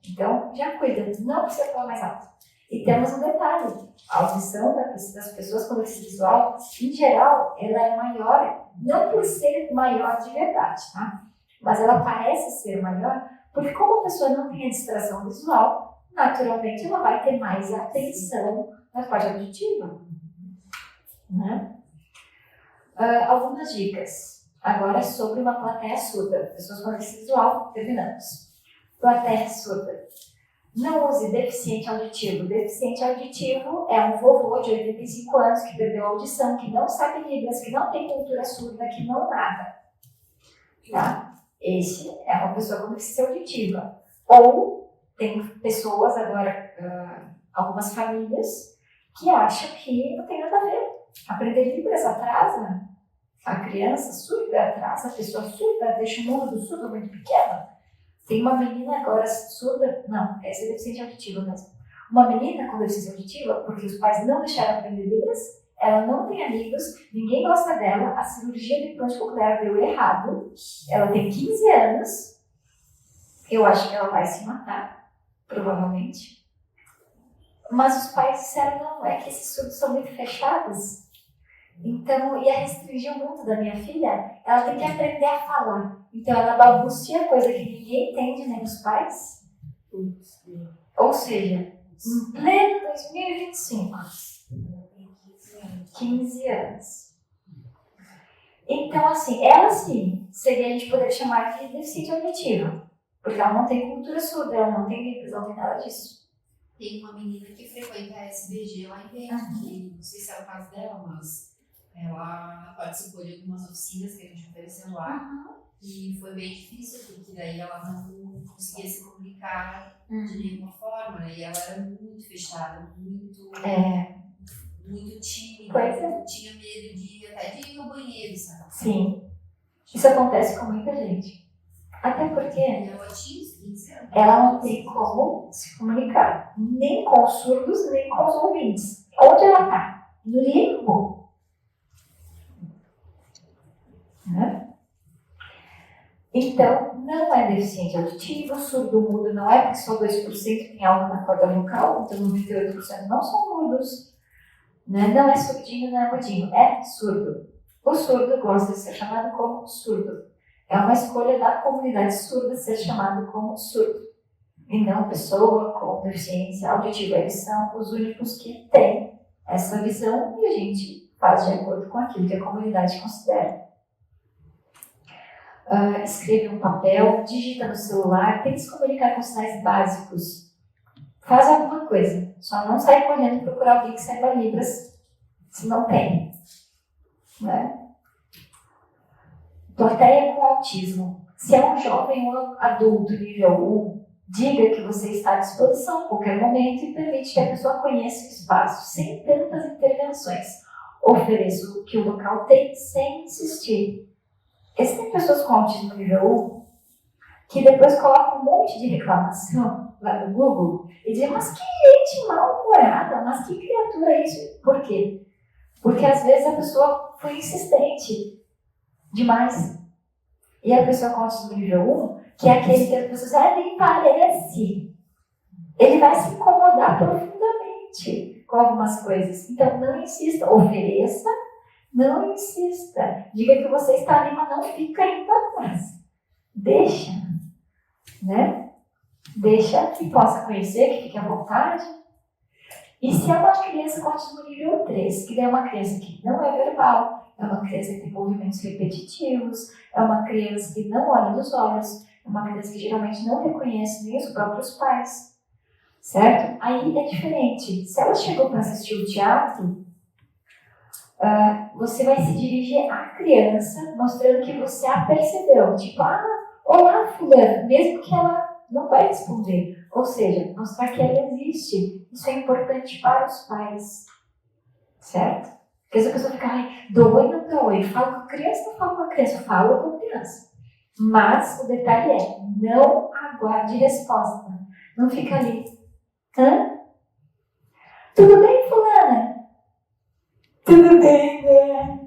Speaker 1: Então, já cuida, não precisa falar mais alto. E temos um detalhe: a audição das pessoas com deficiência visual, em geral, ela é maior, não por ser maior de verdade, tá? Mas ela parece ser maior, porque como a pessoa não tem a distração visual, naturalmente ela vai ter mais atenção na parte auditiva, né? Algumas dicas. Agora sobre uma plateia surda. Pessoas com deficiência visual, terminamos. Plateia surda. Não use deficiente auditivo. Deficiente auditivo é um vovô de 85 anos que perdeu a audição, que não sabe libras, que não tem cultura surda, que não nada. Tá? Esse é uma pessoa com deficiência auditiva. Ou tem pessoas agora, algumas famílias, que acham que não tem nada a ver. Aprender libras atrasa a criança surda, atrasa a pessoa surda, deixa o mundo do surdo muito pequeno. Tem uma menina agora surda, não, essa é deficiente auditiva mesmo. Uma menina com deficiência auditiva, porque os pais não deixaram aprender libras, ela não tem amigos, ninguém gosta dela, a cirurgia de implante coclear deu errado, ela tem 15 anos, eu acho que ela vai se matar, provavelmente. Mas os pais disseram, não, é que esses surdos são muito fechados. Então, ia restringir muito da minha filha, ela tem que aprender a falar. Então, ela balbucia coisa que ninguém entende, nem os pais. Ou seja, em pleno 2025, 15 anos. Então, assim, ela sim, seria a gente poder chamar de deficiente auditiva. Porque ela não tem cultura surda, ela não tem libras, não tem nada disso.
Speaker 2: Tem uma menina que frequenta a SBG lá em Vento, que não sei se é o caso dela, mas ela participou de algumas oficinas que a gente ofereceu lá. E foi bem difícil, porque daí ela não conseguia se comunicar de nenhuma forma, né? E ela era muito fechada, muito tímida,
Speaker 1: Pois é.
Speaker 2: tinha medo até de ir ao banheiro, sabe?
Speaker 1: Sim, isso acontece com muita gente. Até porque
Speaker 2: E ela tinha uns 15 anos.
Speaker 1: ela não tem como se comunicar, nem com os surdos, nem com os ouvintes. Onde ela está? No limbo. Né? Então, não é deficiente auditivo, surdo mudo não é, porque só 2% tem algo na corda vocal, então 98% não são mudos. Né? Não é surdinho, não é mudinho, é surdo. O surdo gosta de ser chamado como surdo. É uma escolha da comunidade surda ser chamado como surdo. E não pessoa com deficiência auditiva. Eles são os únicos que têm essa visão e a gente faz de acordo com aquilo que a comunidade considera. Escreve um papel, digita no celular, tenta se comunicar com sinais básicos. Faz alguma coisa. Só não sai correndo procurar alguém que saiba libras, se não tem. Né? Plateia com autismo. Se é um jovem ou adulto nível 1, diga que você está à disposição a qualquer momento e permite que a pessoa conheça o espaço, sem tantas intervenções. Ofereça o que o local tem, sem insistir. Existem pessoas com autismo nível 1 que depois colocam um monte de reclamação lá no Google e dizem, mas que gente mal-humorada, mas que criatura é isso? Por quê? Porque às vezes a pessoa foi insistente demais. E a pessoa com autismo nível 1, que é aquele que as pessoas nem parece, ele vai se incomodar profundamente com algumas coisas. Então não insista, ofereça, não insista. Diga que você está ali, mas não fica indo atrás. Deixa, né? Deixa que possa conhecer, que fique à vontade. E se é uma criança com autismo nível 3, que é uma criança que não é verbal, é uma criança que tem movimentos repetitivos, é uma criança que não olha nos olhos, uma criança que geralmente não reconhece nem os próprios pais, certo? Aí é diferente. Se ela chegou para assistir o teatro, você vai se dirigir à criança, mostrando que você a percebeu. Tipo, olá, fulano, mesmo que ela não vai responder. Ou seja, mostrar que ela existe. Isso é importante para os pais, certo? Porque essa pessoa fica, dou oi, não dou oi. Falo com a criança, não falo com a criança. Falo com a criança. Mas o detalhe é, não aguarde resposta. Não fica ali. Tudo bem, fulana? Tudo bem, né?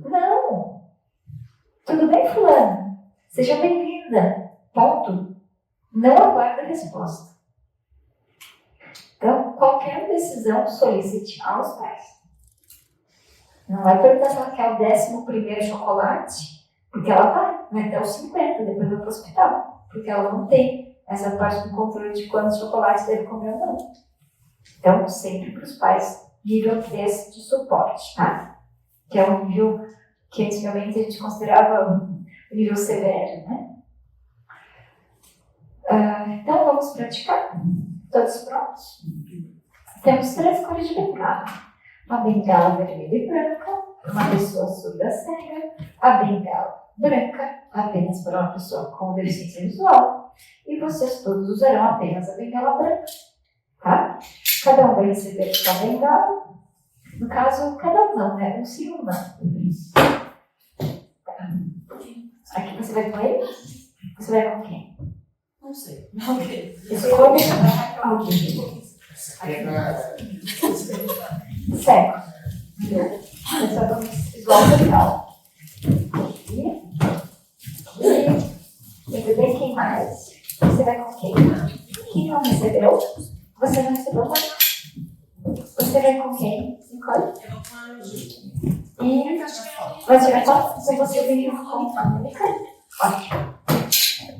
Speaker 1: Não. Tudo bem, fulana? Seja bem-vinda. Ponto. Não aguarda resposta. Então, qualquer decisão solicite aos pais. Não vai perguntar se ela quer o 11º chocolate, porque ela vai até os 50, depois vai para o hospital. Porque ela não tem essa parte do controle de quantos chocolates deve comer ou não. Então, sempre para os pais, nível 3 de suporte, tá? Que é um nível que antigamente a gente considerava o nível severo, né? Então, vamos praticar? Todos prontos? Temos 3 cores de bengala. Uma bengala vermelha e branca, uma pessoa surda cega. A bengala branca, apenas para uma pessoa com deficiência visual. E vocês todos usarão apenas a bengala branca, tá? Cada um vai receber sua bengala. No caso, cada um não, né? Um sim, um não. Tá. Aqui você vai com ele? Você vai com quem?
Speaker 6: Não sei.
Speaker 1: Escolha alguém. Certo. Essa é visual legal. Entendeu? Quem mais? Você vai com quem? Quem não recebeu? Você não recebeu mais? Você vai com quem? Nicole? E vai tirar foto? Se você veio com a Nicole? Ótimo.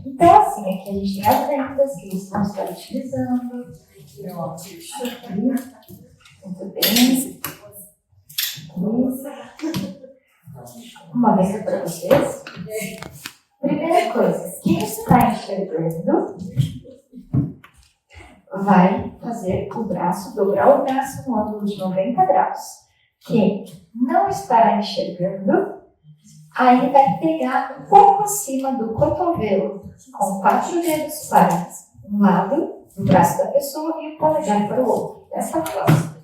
Speaker 1: Então, assim, aqui a gente tem as vendas que eles vão estar utilizando. Muito bem. Isso. Uma vez para vocês. Primeira coisa, quem está enxergando vai fazer o braço, dobrar o braço no ângulo de 90 graus. Quem não está enxergando, aí vai pegar um pouco acima do cotovelo, com 4 dedos para um lado do braço da pessoa e o polegar para o outro. Dessa forma.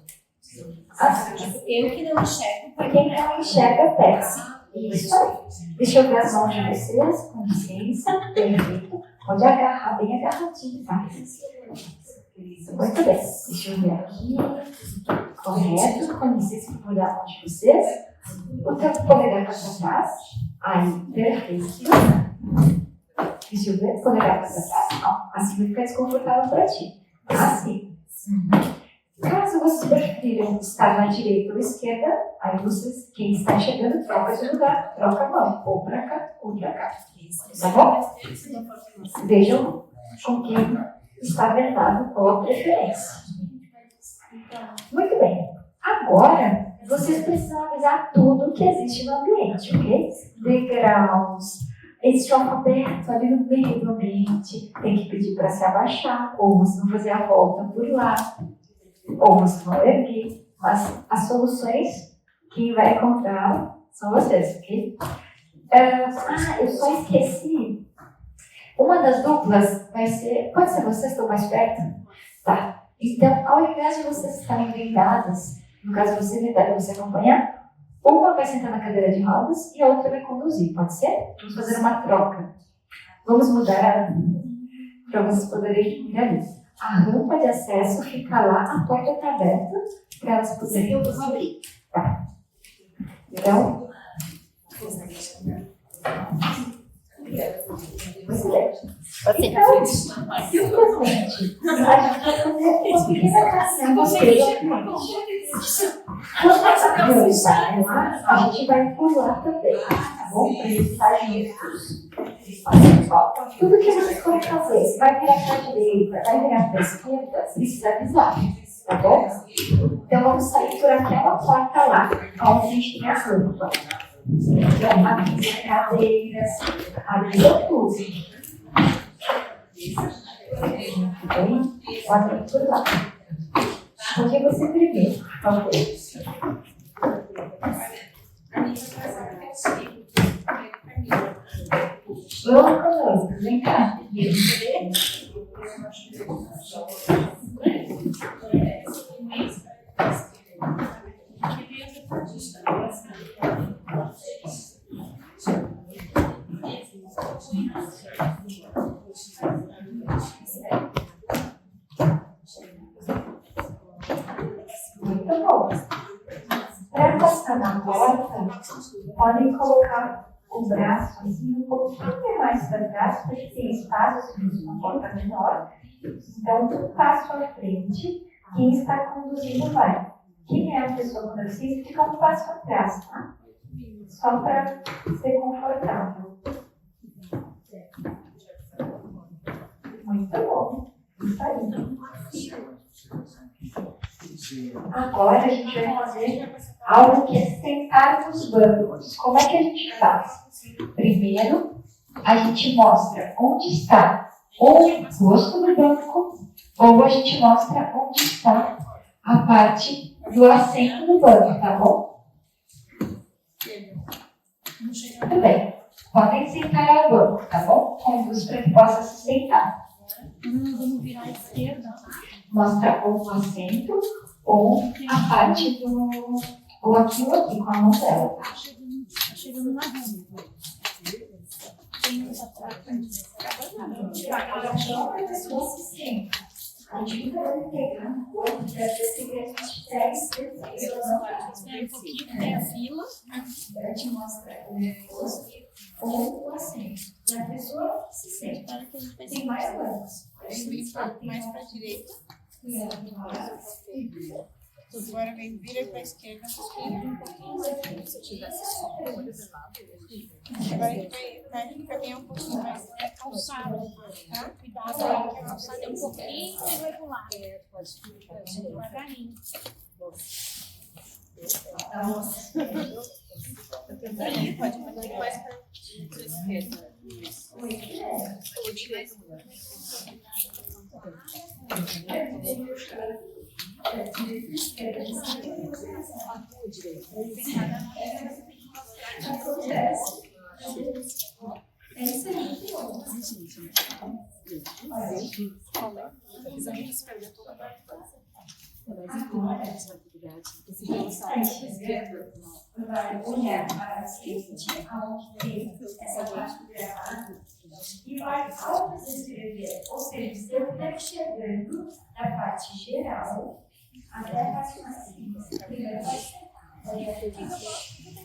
Speaker 1: Assim.
Speaker 2: Eu que não enxergo.
Speaker 1: Para quem não enxerga, peça. Isso aí. Deixa eu ver as mãos de vocês, com licença. Perfeito. Pode agarrar bem agarradinho, tá? Muito bem. Deixa eu ver aqui. Correto. Com licença, vou olhar a mão de vocês. O teu polegar para trás. Aí, perfeito. Deixa eu ver. Polegar para trás. Não, assim vai ficar desconfortável para ti. Assim. Caso vocês prefiram estar na direita ou esquerda, aí vocês, quem está chegando, troca de lugar, troca a mão. Ou para cá, ou para cá. Tá bom? Vejam com quem está vendado qual a preferência. Muito bem. Agora, vocês precisam avisar tudo que existe no ambiente, ok? Degraus, existe um alfabeto ali no meio do ambiente. Tem que pedir para se abaixar, ou vocês vão fazer a volta por lá. Ou vocês vão erguer, mas as soluções, quem vai encontrar são vocês, ok? Eu só esqueci. Uma das duplas vai ser. Pode ser vocês que estão mais perto? Tá. Então, ao invés de vocês estarem vendadas, no caso você vendada, você acompanhar, uma vai sentar na cadeira de rodas e a outra vai conduzir, pode ser? Vamos fazer uma troca. Vamos mudar para vocês poderem ir ali. A rampa de acesso fica lá, a porta está aberta para elas poderem abrir. Tá. Então, simplesmente, a gente vai fazer uma pequena caçada vocês. A gente vai pular também, tá bom? Para eles estarem juntos. Olha só, tudo que você for fazer, vai virar para a direita, vai virar para a esquerda, precisa avisar, tá bom? Então vamos sair por aquela porta lá, onde a gente tem a rampa. Então, avisa cadeiras, avisa tudo. Olha por lá. O que você primeiro, por favor? Vamos conosco, vem cá. Muito bom. Para passar na porta, podem colocar o braço assim um pouquinho mais para trás, porque tem espaço, se uma porta menor. Então, um passo à frente, quem está conduzindo vai. Quem é a pessoa conduzida fica um passo atrás, tá? Só para ser confortável. Muito bom. Isso aí. Agora a gente vai fazer algo que é sentar nos bancos. Como é que a gente faz? Primeiro, a gente mostra onde está ou o rosto do banco, ou a gente mostra onde está a parte do assento do banco, tá bom? Muito bem. Podem sentar ao banco, tá bom? Conduz para que possa se sentar.
Speaker 3: Vamos virar à esquerda.
Speaker 1: Mostra ou o assento ou a parte do. Ou aqui ou aqui, com a mão dela, tá?
Speaker 3: Tá chegando na rua. Tem essa placa.
Speaker 1: Agora a pessoa se senta. A gente fica pegando o corpo para ver se a gente segue
Speaker 3: Espera um pouquinho, tem a fila.
Speaker 1: ela te mostra o rosto ou o assento. E a pessoa se senta.
Speaker 3: Espera que a gente vai
Speaker 1: Tem mais bancos.
Speaker 4: Mais para a direita. Agora vem, vira para a esquerda. Um pouquinho mais. Se eu tivesse só agora a gente vai caminhar um pouquinho mais.
Speaker 3: É calçada, tá? Cuidado aí, que a calçada é um pouquinho e vai pro lado. Devagarinho.
Speaker 4: Aí, pode ir um pouquinho mais para a esquerda.
Speaker 1: É isso aí. Vai olhar para a frente, aonde tem essa parte do gravado, e vai autodescrever, ou seja, você está chegando da parte geral até a parte mais simples. Primeiro vai sentar. Aí vai ter que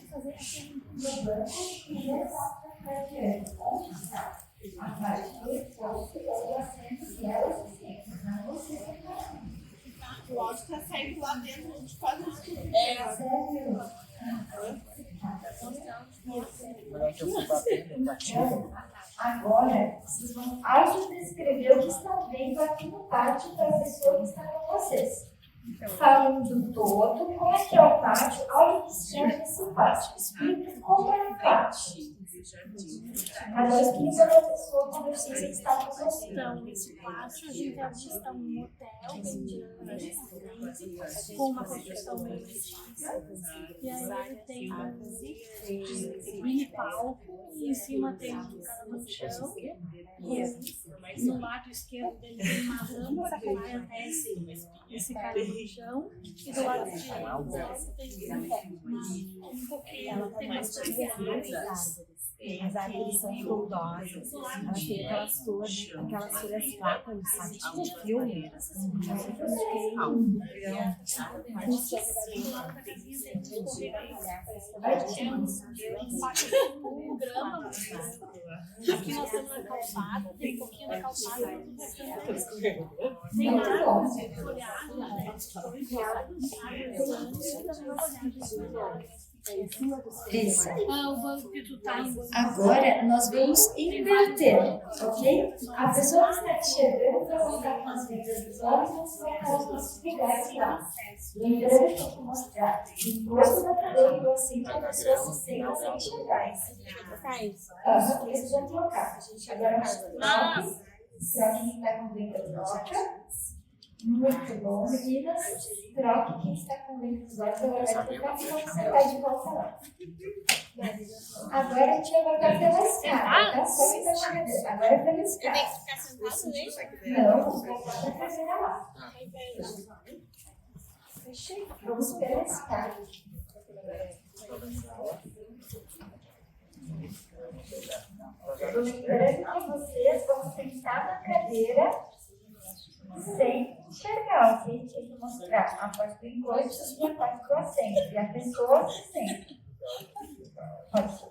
Speaker 1: fazer assim no banco e levar para diante. Onde está a parte do corpo ou o assento que ela se senta, não você sentar.
Speaker 4: O áudio está saindo lá dentro de quase tudo.
Speaker 1: Sério? Agora, vocês vão autodescrever o que estão vendo aqui no pátio para a pessoa que está com vocês. Falando do todo, como é que é o pátio, auto-descreve esse pátio. Explica como é o pátio. Agora explica para a pessoa como você está com vocês.
Speaker 3: Então, esse pátio a gente avista um hotel bem grande, com uma construção bem antiga. E aí ele tem um mini palco e em cima tem um cara no chão. E no lado esquerdo dele tem uma rampa que vai até esse cara no chão. E do lado direito tem um pouquinho, tem bastante árvores.
Speaker 7: As árvores são frondosas, elas têm aquelas folhas flátanas, sabe? Tipo um filme.
Speaker 3: Aqui nós temos na calçada, tem um pouquinho na calçada. Tem
Speaker 1: Muito bom.
Speaker 3: árvores folhadas,
Speaker 1: Isso.
Speaker 3: o banco que tu tá em banco.
Speaker 1: Agora nós vamos inverter, ok? A pessoa que está te chegando vai colocar com as vendas dos olhos e você vai colocar os nossos lugares lá. Lembrando que eu vou mostrar o encosto da cadeira do assento, a pessoa se senta sem chegar. Isso já trocar. Agora, Troque quem está com venda troca. Muito bom, meninas. Troque quem está com venda dos olhos. Agora vai trocar e vamos sentar de volta lá. Agora a gente vai voltar pela escada, tá? Só que tá chegando. Agora é pela escada.
Speaker 3: Ficar sentado mesmo?
Speaker 1: Não, vamos voltar pra cadeira lá. Vamos pela escada. Lembrando que vocês vão sentar na cadeira sem enxergar, ok? Tem que mostrar a parte do encosto e a parte do assento. E a pessoa se sente. Pode ser.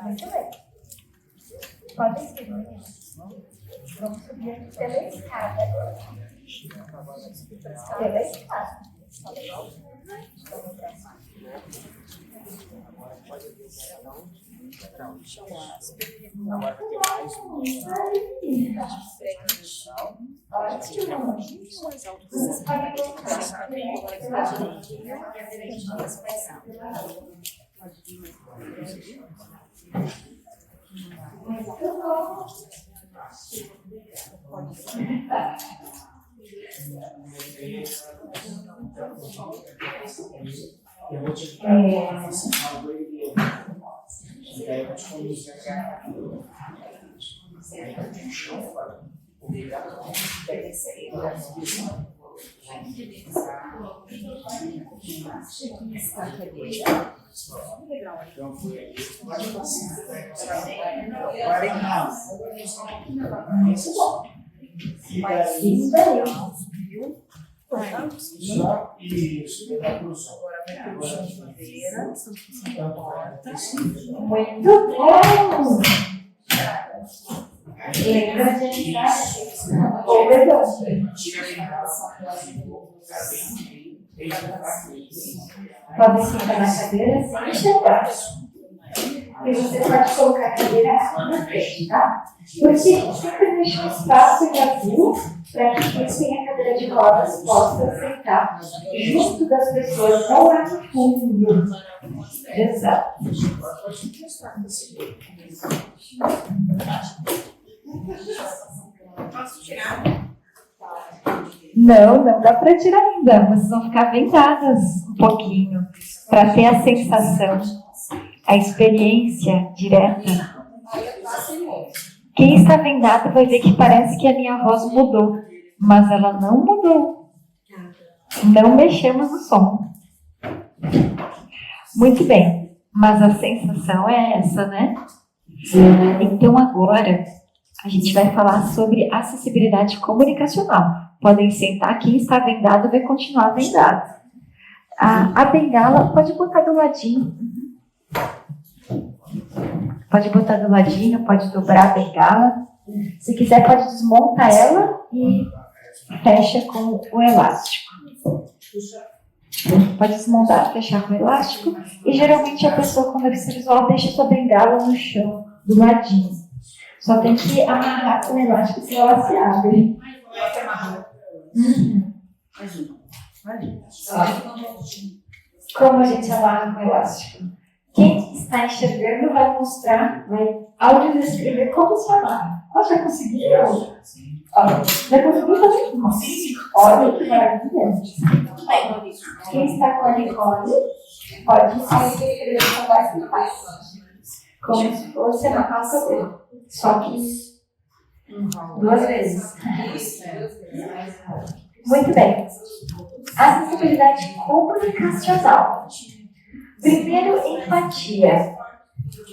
Speaker 1: Muito bem. Podem seguir, meninas. Vamos subir aqui pela escada agora. Pela escada. Ótimo. Vocês podem colocar muito bom.
Speaker 5: Eu vou te dar esse sinal do e aí eu vou te conduzir até a só isso, vai pro sol.
Speaker 1: Muito bom! Lembra de entrar? Pode sentar na cadeira sem enxergar. E você pode colocar a cadeira na frente, tá? Porque sempre deixa um espaço vazio para que quem tem a cadeira de rodas possa sentar junto das pessoas, não lá no fundo. Exato.
Speaker 4: Posso tirar?
Speaker 1: Não dá para tirar ainda. Vocês vão ficar vendadas um pouquinho para ter a sensação, a experiência direta. Quem está vendado vai ver que parece que a minha voz mudou, mas ela não mudou. Não mexemos no som. Muito bem, mas a sensação é essa, né? Então agora a gente vai falar sobre acessibilidade comunicacional. Podem sentar, quem está vendado vai continuar vendado. A bengala pode botar do ladinho. Pode botar do ladinho, pode dobrar a bengala. Se quiser, pode desmontar ela e fecha com o elástico. Pode desmontar, fechar com o elástico. E geralmente a pessoa com deficiência visual deixa sua bengala no chão, do ladinho. Só tem que amarrar com o elástico, se ela se abre. Como a gente amarra com o elástico? Quem está enxergando vai mostrar, vai audiodescrever como se amarra. Já conseguiu? Já conseguiu fazer? Olha que maravilha. Quem está com a Nicole pode audiodescrever com mais fácil. Como se fosse amarrar o cabelo. Só que 2 vezes. Muito bem. Acessibilidade comunicacional. Primeiro, empatia.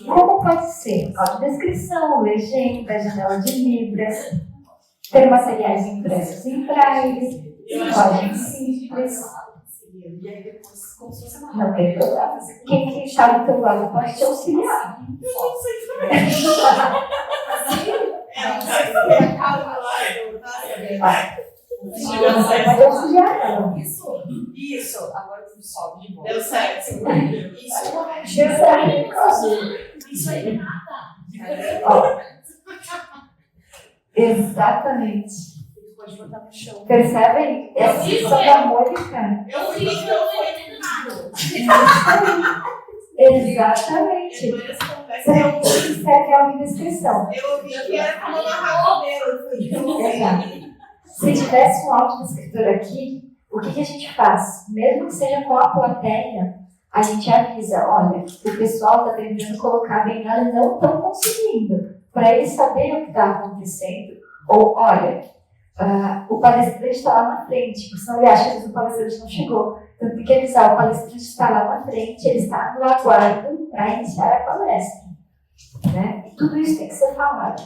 Speaker 1: Como pode ser? Audiodescrição, legenda, janela de libras, ter materiais impressos em braille, linguagem simples. Não tem problema. Quem está do teu lado pode te auxiliar. Você pode auxiliar, não?
Speaker 6: Isso, agora tudo sobe de volta.
Speaker 4: Deu certo.
Speaker 3: Isso aí é nada.
Speaker 1: Ó, exatamente.
Speaker 6: Pode botar no chão.
Speaker 1: Percebem? Essa
Speaker 3: Isso
Speaker 1: só
Speaker 3: é.
Speaker 1: da Mônica.
Speaker 3: Eu fiz, eu não entendo nada.
Speaker 1: Exatamente.
Speaker 4: Depois dessa conversa,
Speaker 1: Você não escreve audiodescrição.
Speaker 4: eu ouvi que era como amarrar o cabelo.
Speaker 1: Exato. Se tivesse um audiodescritor aqui, o que a gente faz? Mesmo que seja com a plateia, a gente avisa, olha, o pessoal está tentando colocar bem nada e não estão conseguindo, para eles saberem o que está acontecendo. Ou, olha, o palestrante está lá na frente, porque senão ele acha que o palestrante não chegou. Então tem que avisar, o palestrante está lá na frente, ele está no aguardo para iniciar a palestra. Né? E tudo isso tem que ser falado.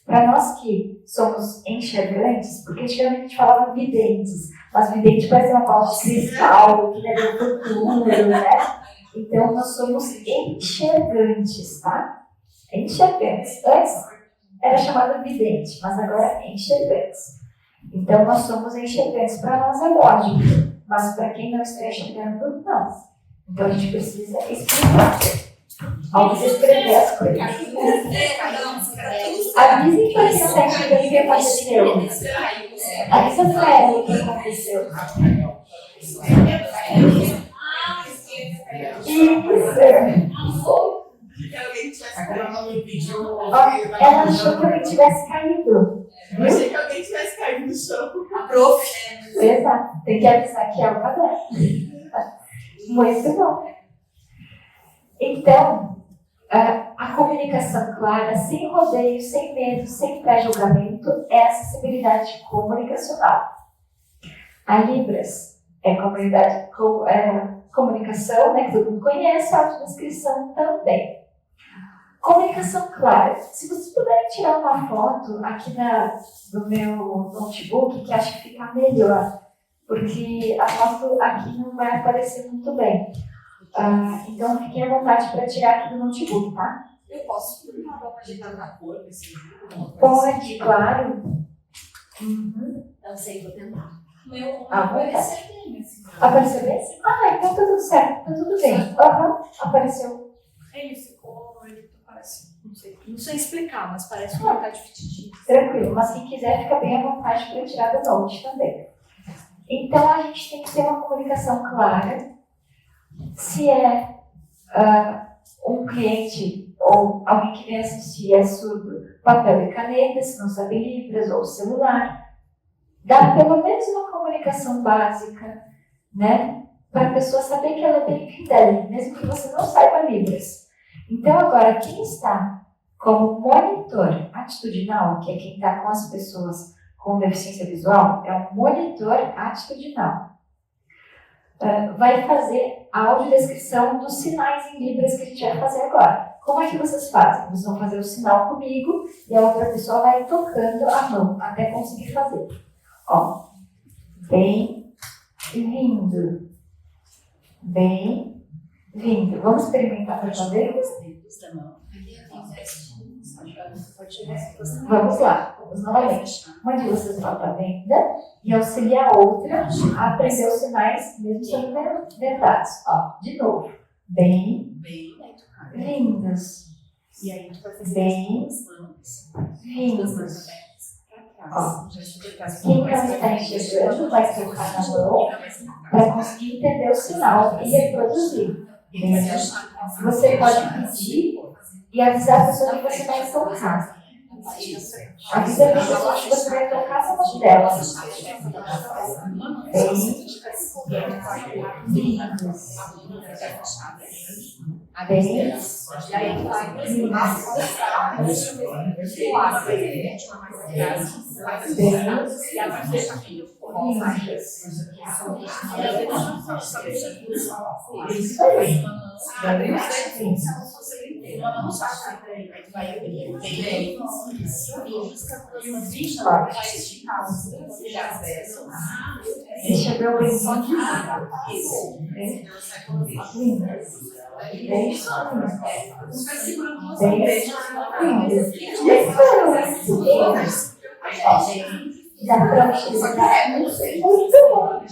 Speaker 1: Para nós que somos enxergantes, porque antigamente a gente falava videntes, mas vidente parece uma bola de cristal, que leva o futuro, né? Então nós somos enxergantes, tá? Enxergantes. Antes era chamado vidente, mas agora é enxergantes. Então nós somos enxergantes. Para nós é lógico, mas para quem não está enxergando, não. Então a gente precisa explicar. Ao descrever as coisas. Avisem para quem não está entendendo o que aconteceu. Avisa para ela o que aconteceu.
Speaker 5: Agora não me pediu.
Speaker 1: Ela achou que alguém tivesse caído.
Speaker 4: Eu achei que alguém tivesse caído no chão.
Speaker 6: A prof.
Speaker 1: Exato. Tem que avisar que é o caderno. Muito bom. Então, a comunicação clara, sem rodeio, sem medo, sem pré-julgamento, é acessibilidade comunicacional. A Libras é comunicação, né, que todo mundo conhece, a audiodescrição também. Comunicação clara. Se vocês puderem tirar uma foto aqui do meu notebook, que acho que fica melhor, porque a foto aqui não vai aparecer muito bem. Então fiquem à vontade para tirar aqui do notebook, tá?
Speaker 6: Eu posso perguntar para ajeitar na cor desse jogo?
Speaker 1: Pode, claro. Uhum.
Speaker 6: Não sei, vou tentar.
Speaker 3: Meu,
Speaker 1: Apareceu bem? Então tá tudo certo, tá tudo bem. Apareceu.
Speaker 3: ele ficou, ele parece.
Speaker 6: Não sei explicar, mas parece que vai estar divididinho.
Speaker 1: Tranquilo, mas quem quiser fica bem à vontade para tirar do note também. Então a gente tem que ter uma comunicação clara. Se é um cliente ou alguém que vem assistir é surdo, papel e caneta, se não sabe Libras ou celular, dá pelo menos uma comunicação básica, né? Para a pessoa saber que ela é bem-vinda ali, mesmo que você não saiba Libras. Então agora, quem está como monitor atitudinal, que é quem está com as pessoas com deficiência visual, é um monitor atitudinal. Vai fazer a audiodescrição dos sinais em Libras que a gente vai fazer agora. Como é que vocês fazem? Vocês vão fazer o sinal comigo e a outra pessoa vai tocando a mão até conseguir fazer. Ó, bem-vindo. Bem-vindo. Vamos experimentar para fazer? Vamos lá. Vamos novamente. Uma de vocês volta a venda e auxilia a outra a aprender os sinais, mesmo sendo verdades. Ó, de novo. Bem-vindos.
Speaker 7: E aí tu vai fazer
Speaker 1: Bem-vindos. Ó, quem não está enxergando vai tocar na mão para conseguir entender o sinal e reproduzir. Você pode pedir e avisar a pessoa que você vai tocar. Avisa a pessoa que você vai tocar na mão dela. Isso aí. Deixa eu ver o bem-vindo. Já pronto. Muito bom.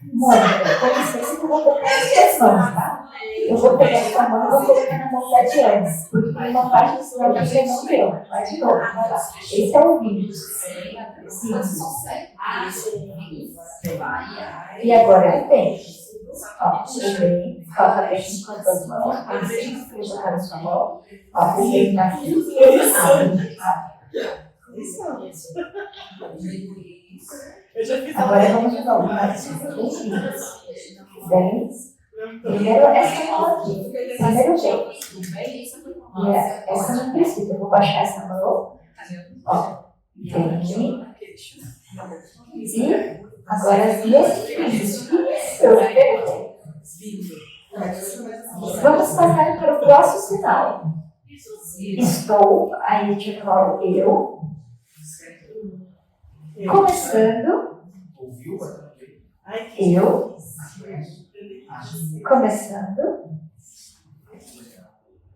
Speaker 1: Mônica, com licença que eu vou tocar as suas mãos, tá? Eu vou pegar essa mão e vou colocar na mão da Diana, porque tem uma parte do sinal que você não deu. Vai de novo, vai lá. Esse é o vínculo. E agora eu tenho. Ó, o bem, coloca bem com as duas mãos, assim, colocar na sua mão. Ó, o bem tá aqui. Ele abre. Agora vamos de novo. Bem. Primeiro essa mão aqui. Primeiro bem. E essa não precisa. Eu vou baixar essa mão. Ó. Bem. E agora as duas. Isso. Vamos passar para o próximo sinal. Estou, aí eu te falo eu. Começando. Eu. Começando.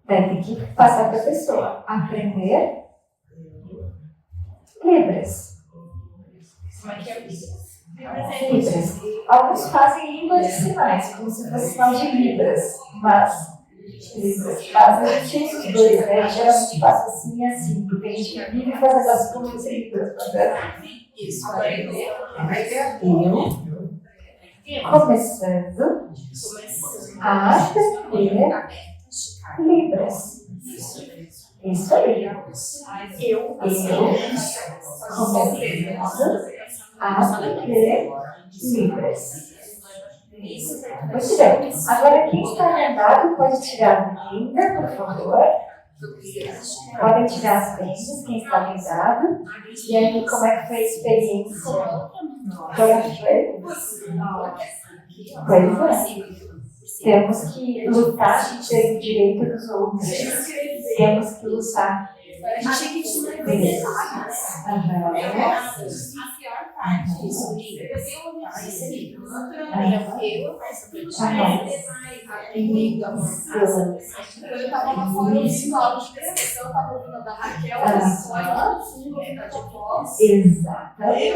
Speaker 1: Daí tem que passar para a pessoa. Aprender. Libras. Libras. Alguns fazem línguas de sinais, como se fosse sinal de Libras. Mas Libras fazem os dois, né? Geralmente passa assim e assim, porque a gente vive fazendo as coisas em Libras.
Speaker 2: Isso,
Speaker 1: Eu. Começando a aprender Libras. Isso aí. Eu começando a aprender Libras. Muito bem. Agora, quem está vendado pode tirar a venda, por favor. Podem tirar as vendas, quem está vendado. E aí, como é que foi a experiência? Como é que foi? Pois é. Temos que lutar de ter o direito dos outros. Temos que lutar.
Speaker 6: A gente tinha que ver
Speaker 1: Aham.
Speaker 6: a pior parte disso. Eu tava lá fora ouvindo aula de prescrição, eu tava ouvindo da Raquel,
Speaker 1: Exatamente.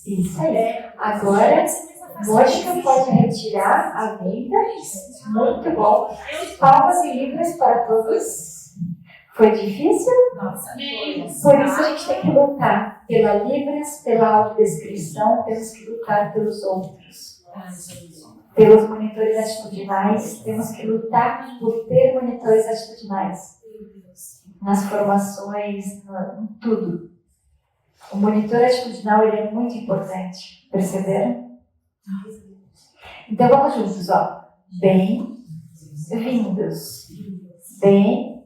Speaker 1: Isso aí. Agora, Mônica pode retirar a venda. Muito bom. Palmas e livros para todos. Foi difícil? Por isso a gente tem que lutar pela Libras, pela autodescrição, temos que lutar pelos outros. Pelos monitores atitudinais, temos que lutar por ter monitores atitudinais. Nas formações, em tudo. O monitor atitudinal ele é muito importante, perceberam? Então vamos juntos, ó. Bem-vindos. Bem-vindos.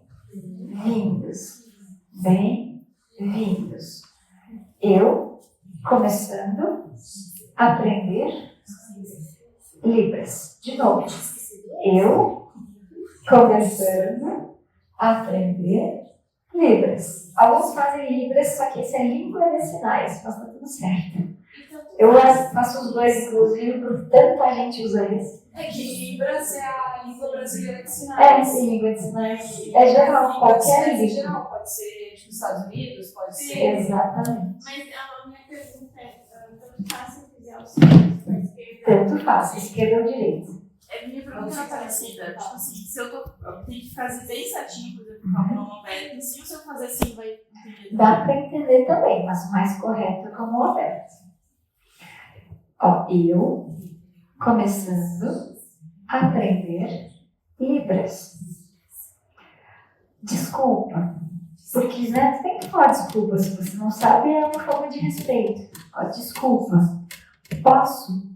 Speaker 1: Bem-vindos. Eu, começando a aprender Libras. De novo. Eu, começando a aprender Libras. Alguns fazem Libras, só que esse é língua de sinais, mas tá tudo certo. Eu faço os dois, inclusive, por tanta gente usa isso.
Speaker 6: É que Libras é a língua brasileira de
Speaker 1: É,
Speaker 6: sinais.
Speaker 1: sim, língua de sinais. É geral, qualquer
Speaker 6: Em
Speaker 1: língua.
Speaker 6: geral, pode ser tipo Estados Unidos, pode ser.
Speaker 1: Exatamente.
Speaker 4: Mas a minha pergunta é, tanto faz se fizer o certo para a esquerda.
Speaker 1: Tanto faz, esquerda ou direita.
Speaker 4: Minha pergunta é parecida. Tipo assim, se eu tenho que fazer bem certinho, por exemplo, com a mão aberta, se eu fazer assim, vai entender.
Speaker 1: Dá para entender também, mas o mais correto é com a mão aberta. Ó, eu, começando a aprender Libras. Desculpa, porque né, você tem que falar desculpa, se você não sabe, é uma forma de respeito. Ó, desculpa, posso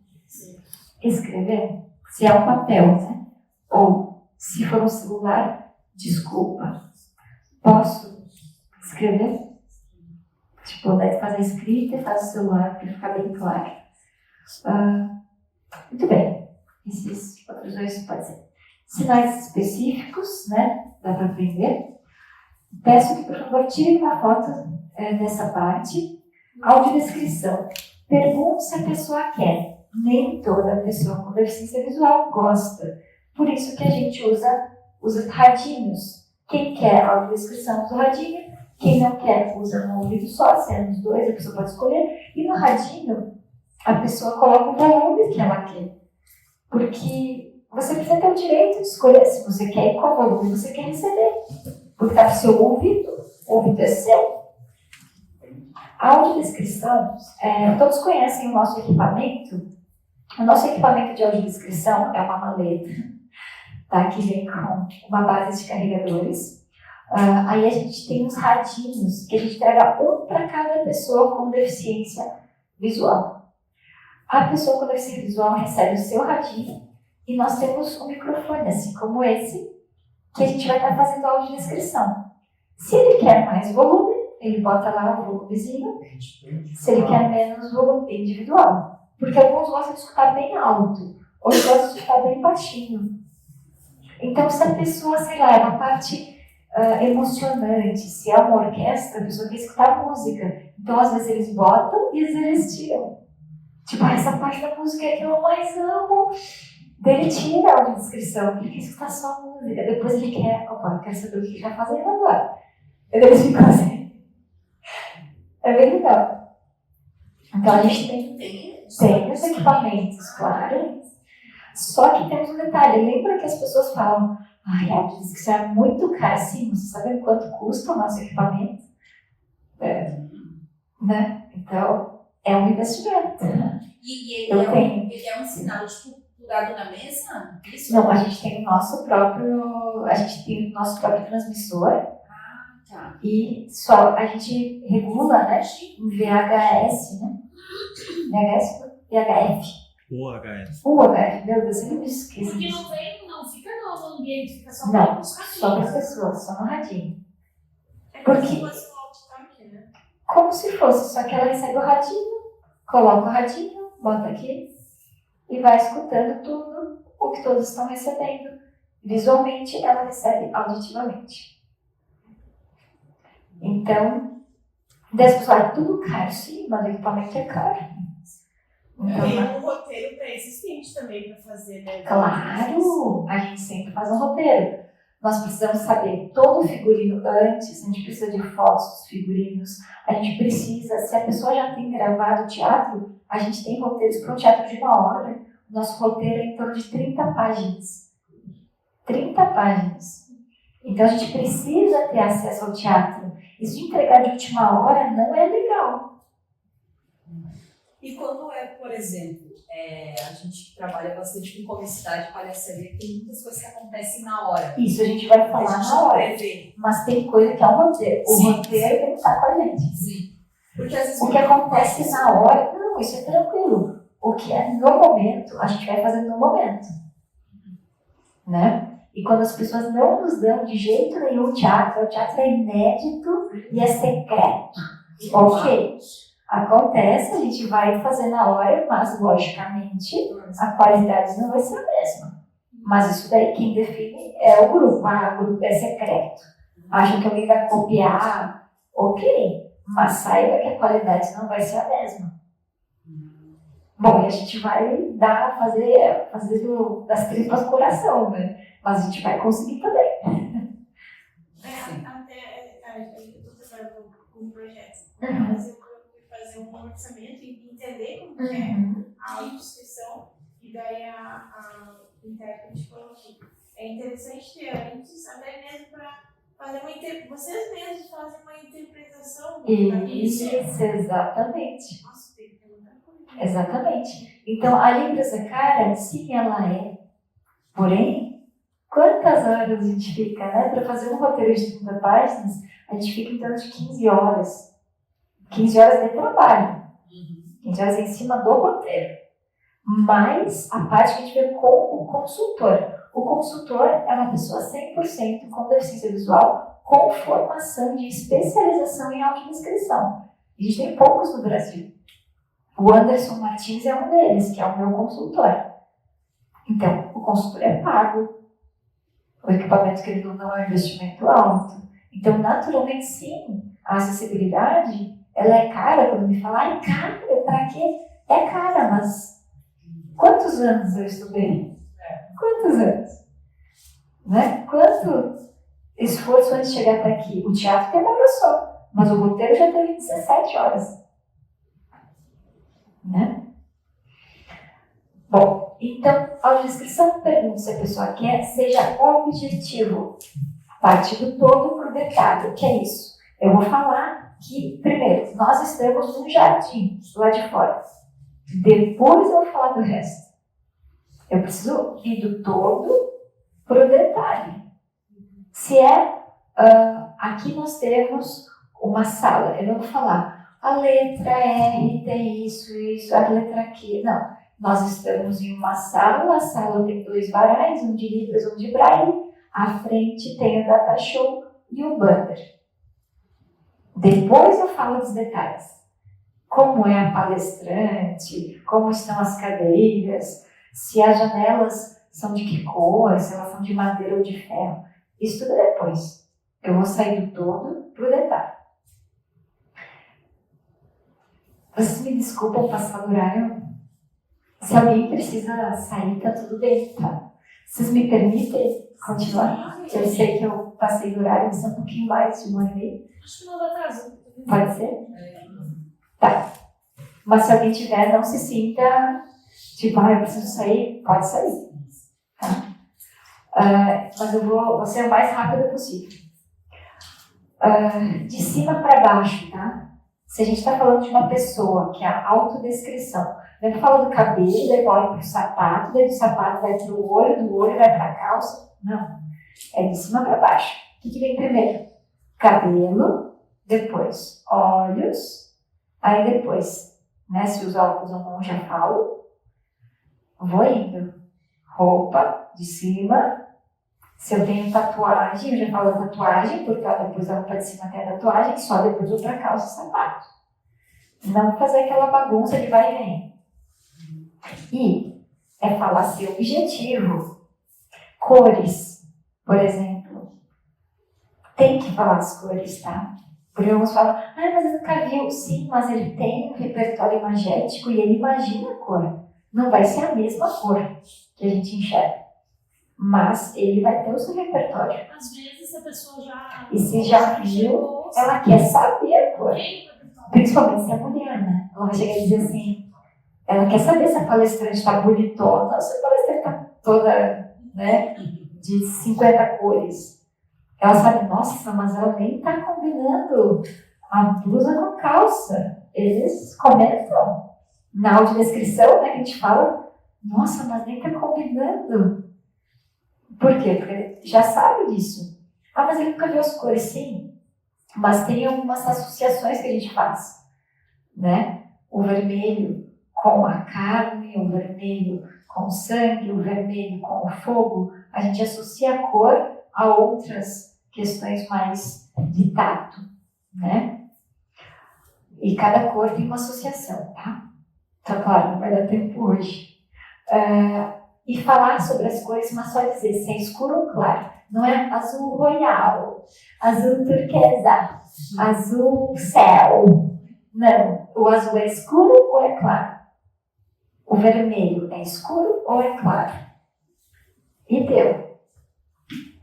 Speaker 1: escrever? Se é um papel, né? Ou se for um celular, desculpa, posso escrever? Tipo, daí faz a escrita e faz o celular para ficar bem claro. Muito bem. Esses outros dois pode ser. Sinais específicos, né? Dá para aprender. Peço que, por favor, tirem uma foto nessa parte. Audiodescrição. Pergunte se a pessoa quer. Nem toda pessoa com deficiência visual gosta. Por isso que a gente usa radinhos. Quem quer audiodescrição usa o radinho. Quem não quer usa um ouvido só, sendo os dois, a pessoa pode escolher. E no radinho a pessoa coloca o volume que ela quer. Porque você precisa ter o direito de escolher se você quer e qual volume você quer receber. Porque está no seu ouvido, o ouvido é seu. A audiodescrição, todos conhecem o nosso equipamento. O nosso equipamento de audiodescrição é uma maleta, tá? Que vem com uma base de carregadores. Aí a gente tem uns radinhos que a gente entrega um para cada pessoa com deficiência visual. A pessoa com deficiência visual recebe o seu radinho e nós temos um microfone, assim como esse, que a gente vai estar fazendo a audiodescrição. Se ele quer mais volume, ele bota lá o volumezinho. Se ele quer menos volume, individual. Porque alguns gostam de escutar bem alto, outros gostam de escutar bem baixinho. Então, se a pessoa, sei lá, é uma parte emocionante, se é uma orquestra, a pessoa quer escutar música. Então, às vezes eles botam e às vezes eles tiram. Tipo, essa parte da música é que eu mais amo. Daí ele tira a audiodescrição, ele quer escutar só a música. Depois ele quer, eu quero saber o que ele está fazendo agora. Eles ficam assim. É bem legal. Então a gente tem os equipamentos, claro. Só que temos um detalhe. Lembra que as pessoas falam, ai, a audiodescrição é muito caro. Sim, você sabe quanto custa o nosso equipamento? Né? Então, é um investimento.
Speaker 2: E ele é um sinal, tipo, plugado na mesa? Isso?
Speaker 1: Não, a gente tem o nosso próprio transmissor.
Speaker 2: Tá.
Speaker 1: E só a gente regula, né, em VHS, né? VHF. UHF, meu Deus, eu sempre me esqueço.
Speaker 3: Porque
Speaker 1: disso.
Speaker 3: não fica no ambiente, fica só
Speaker 1: Não,
Speaker 3: para os
Speaker 1: só para as pessoas, só no radinho.
Speaker 4: É como
Speaker 1: Porque-
Speaker 4: se fosse um walkie-talkie, né?
Speaker 1: Como se fosse, só que ela recebe o radinho, coloca o radinho, bota aqui e vai escutando tudo o que todos estão recebendo. Visualmente, ela recebe auditivamente. Então, das pessoas, tudo caro, sim, mas o equipamento é caro. Então,
Speaker 4: Tem um roteiro pré-existente também para fazer, né?
Speaker 1: claro, a gente sempre faz um roteiro. Nós precisamos saber todo o figurino antes, a gente precisa de fotos dos figurinos, a gente precisa, se a pessoa já tem gravado teatro, a gente tem roteiros para um teatro de 1 hora. O nosso roteiro é em torno de 30 páginas. 30 páginas. Então a gente precisa ter acesso ao teatro. Isso de entregar de última hora não é legal.
Speaker 6: E quando é, por exemplo, a gente trabalha bastante com comicidade e palhaçaria, tem muitas coisas que acontecem na hora.
Speaker 1: Isso a gente vai
Speaker 6: A
Speaker 1: falar
Speaker 6: gente
Speaker 1: na
Speaker 6: não
Speaker 1: hora.
Speaker 6: prevê.
Speaker 1: Mas tem coisa que é um roteiro. O
Speaker 6: Sim.
Speaker 1: roteiro tem que estar com a gente.
Speaker 6: Sim. Porque às vezes
Speaker 1: O que acontece na hora, não, isso é tranquilo. O que é no momento, a gente vai fazendo no momento. Né? E quando as pessoas não nos dão de jeito nenhum o teatro é inédito e é secreto. Ok. Acontece, a gente vai fazer na hora, mas logicamente a qualidade não vai ser a mesma. Mas isso daí quem define é o grupo. O grupo é secreto. Acha que alguém vai copiar, ok. Mas saiba que a qualidade não vai ser a mesma. Bom, e a gente vai fazer das tripas coração, né? Mas a gente vai conseguir também.
Speaker 4: Até eu estou trabalhando com projetos.
Speaker 1: Uhum.
Speaker 4: Fazer um orçamento e entender como que é a audiodescrição e daí a intérprete falou que é interessante ter antes, até mesmo para fazer vocês mesmos fazem uma interpretação
Speaker 1: Isso, exatamente.
Speaker 4: Nossa, tem que ter muita coisa.
Speaker 1: Exatamente. Então, a lembrança cara, sim, ela é. Porém, quantas horas a gente fica, né? Para fazer um roteiro de 30 páginas, a gente fica em torno de 15 horas. 15 horas de trabalho. 15 horas em cima do roteiro. Mais a parte que a gente vê com o consultor. O consultor é uma pessoa 100% com deficiência visual, com formação de especialização em audiodescrição. A gente tem poucos no Brasil. O Anderson Martins é um deles, que é o meu consultor. Então, o consultor é pago. O equipamento que ele não é um investimento alto. Então, naturalmente, sim, a acessibilidade, ela é cara. Quando me falam, ai, cara, pra quê? É cara, mas quantos anos eu estudei? Quantos anos? Né? Quanto esforço antes de chegar até aqui? O teatro demorou só, mas o roteiro já teve 17 horas. Né? Bom, então, a audiodescrição pergunta se a pessoa quer, seja objetivo. Parte do todo para o detalhe. O que é isso? Eu vou falar que, primeiro, nós estamos num jardim, lá de fora. Depois eu vou falar do resto. Eu preciso ir do todo para o detalhe. Se aqui nós temos uma sala, eu não vou falar a letra R tem isso, a letra Q. Não. Nós estamos em uma sala, a sala tem 2 varais, um de Libras, um de Braille. À frente tem o data show e o banner. Depois eu falo dos detalhes. Como é a palestrante, como estão as cadeiras, se as janelas são de que cor, se elas são de madeira ou de ferro. Isso tudo é depois. Eu vou sair do todo para o detalhe. Vocês me desculpam passar do horário? Se alguém precisa sair, tá tudo bem, tá? Vocês me permitem continuar? Eu sei que eu passei do horário, mas é um pouquinho mais de 1h30.
Speaker 3: Acho que não dá atraso.
Speaker 1: Pode ser? Tá. Mas se alguém tiver, não se sinta tipo, eu preciso sair, pode sair. Tá? Mas eu vou ser o mais rápido possível. De cima para baixo, tá? Se a gente está falando de uma pessoa que é a autodescrição, não fala do cabelo, daí vai para o sapato, daí do sapato vai para o olho, do olho vai para a calça. Não. É de cima para baixo. O que vem primeiro? Cabelo, depois olhos, aí depois, né? Se os óculos ou não, já falo. Vou indo. Roupa, de cima. Se eu tenho tatuagem, eu já falo da tatuagem, porque depois da roupa de cima tem a tatuagem, só depois vou para calça e sapato. Não fazer aquela bagunça de vai e vem. E é falar seu objetivo. Cores, por exemplo. Tem que falar as cores, tá? Porque alguns falam, mas eu nunca vi. Sim, mas ele tem um repertório imagético e ele imagina a cor. Não vai ser a mesma cor que a gente enxerga. Mas ele vai ter o seu repertório.
Speaker 3: Às vezes a pessoa já...
Speaker 1: E se já viu, ela quer saber a cor. Principalmente se é mulher, né? Ela vai chegar e dizer assim, ela quer saber se a palestrante está bonitona, se a palestrante está toda, né, de 50 cores. Ela sabe, nossa, mas ela nem está combinando a blusa com a calça. Eles comentam na audiodescrição, né, que a gente fala, nossa, mas nem está combinando. Por quê? Porque já sabe disso. Mas ele nunca viu as cores, sim. Mas tem algumas associações que a gente faz, né? O vermelho com a carne, o vermelho com o sangue, o vermelho com o fogo. A gente associa a cor a outras questões mais de tato, né? E cada cor tem uma associação, tá? Então, claro, não vai dar tempo hoje. E falar sobre as cores, mas só dizer se é escuro ou claro. Não é azul royal, azul turquesa, azul céu. Não. O azul é escuro ou é claro? O vermelho é escuro ou é claro? E deu.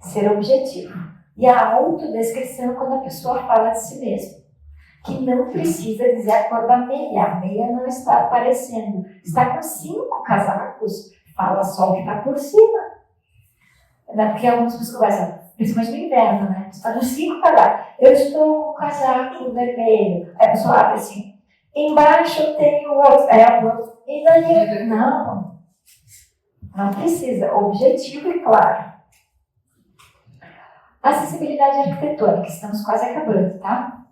Speaker 1: Ser objetivo. E a autodescrição é quando a pessoa fala de si mesma. Que não precisa dizer a cor da meia. A meia não está aparecendo. Está com 5 casacos. Fala só o que está por cima. Porque algumas pessoas começam, principalmente no inverno, né? Você está com 5 casacos. Eu estou com o casaco vermelho. Aí a pessoa abre assim. Embaixo eu tenho outro. Aí a outra. E daí? Não. Não precisa. Objetivo e claro. Acessibilidade arquitetônica. Estamos quase acabando, tá?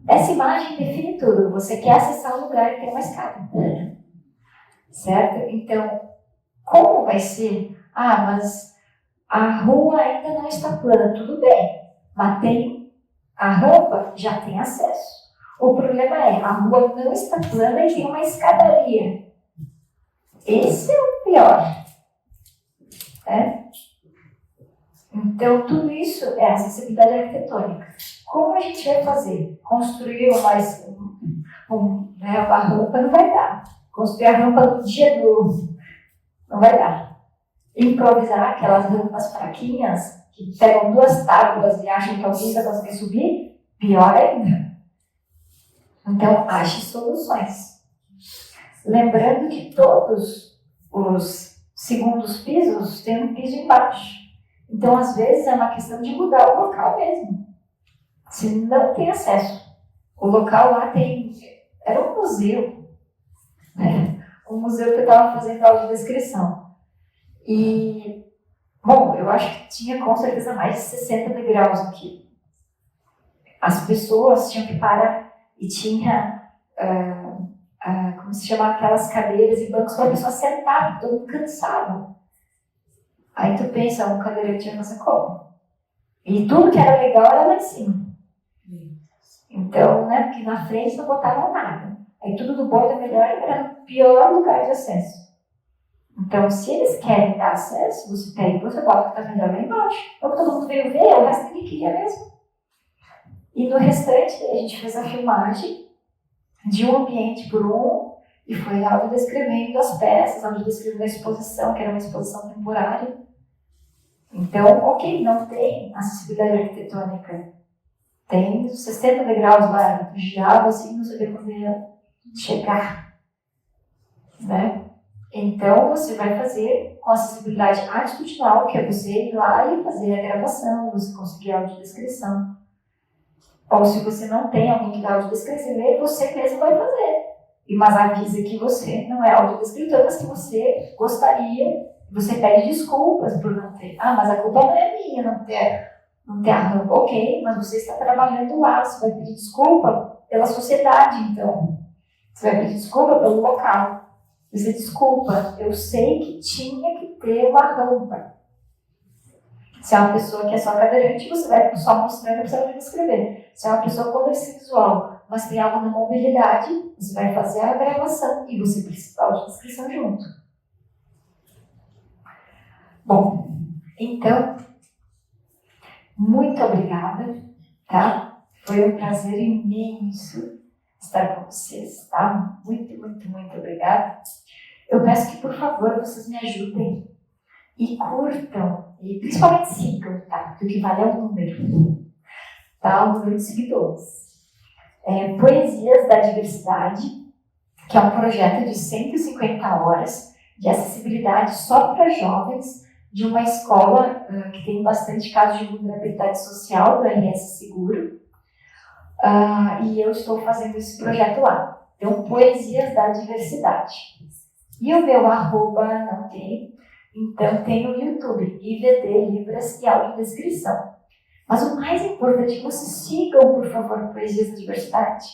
Speaker 1: Essa imagem define tudo. Você quer acessar um lugar e tem uma escada. Certo? Então, como vai ser? Mas a rua ainda não está plana. Tudo bem. Mas tem a rampa, já tem acesso. O problema é, a rua não está plana e tem uma escadaria. Esse é o pior. Então, tudo isso é acessibilidade arquitetônica. Como a gente vai fazer? Construir uma rampa não vai dar. Construir a rampa no dia não vai dar. Improvisar aquelas rampas fraquinhas que pegam 2 tábuas e acham que alguém vai conseguir subir, pior ainda. Então, ache soluções. Lembrando que todos os segundos pisos têm um piso embaixo. Então, às vezes, é uma questão de mudar o local mesmo. Se não tem acesso. O local lá era um museu. Né? Um museu que eu estava fazendo audiodescrição. E, bom, eu acho que tinha com certeza mais de 60 degraus aqui. As pessoas tinham que parar e tinha, como se chama, aquelas cadeiras e bancos para a pessoa sentar, todo mundo cansado. Aí tu pensa, um cadeirante ia fazer como? E tudo que era legal era lá em cima. Então, né, porque na frente não botavam nada. Aí tudo do bom e do melhor era o pior lugar de acesso. Então, se eles querem dar acesso, você pega e você bota o que está melhor lá embaixo. É o que todo mundo veio ver, o resto ninguém queria mesmo. E no restante, a gente fez a filmagem de um ambiente por um e foi audiodescrevendo as peças, audiodescrevendo a exposição, que era uma exposição temporária. Então, ok, não tem acessibilidade arquitetônica. Tem 60 degraus lá, já você não sabia quando ia chegar. Né? Então, você vai fazer com acessibilidade atitudinal, que é você ir lá e fazer a gravação, você conseguir a audiodescrição. Ou se você não tem alguém que dá audiodescrever, você mesmo vai fazer. Mas avisa que você não é audiodescritor, mas que você gostaria, você pede desculpas por não ter. Ah, mas a culpa não é minha, não ter a rampa. Ok, mas você está trabalhando lá, você vai pedir desculpa pela sociedade, então. Você vai pedir desculpa pelo local. Você desculpa, eu sei que tinha que ter uma rampa. Se é uma pessoa que é só cadeirante, você vai só mostrando para você descrever. Se é uma pessoa com deficiência visual, mas tem algo na mobilidade, você vai fazer a gravação e você precisa da descrição junto. Bom, então, muito obrigada, tá? Foi um prazer imenso estar com vocês, tá? Muito, muito, muito obrigada. Eu peço que, por favor, vocês me ajudem e curtam, e principalmente sigam, tá? Porque o que vale é o número, tá? O número de seguidores. Poesias da Diversidade, que é um projeto de 150 horas de acessibilidade só para jovens de uma escola que tem bastante casos de vulnerabilidade social do RS Seguro. E eu estou fazendo esse projeto lá. Então, Poesias da Diversidade. E o meu arroba não tem. Então, tem no YouTube, IVD, Libras e audiodescrição. Mas o mais importante é que vocês sigam, por favor, Poesias da Diversidade.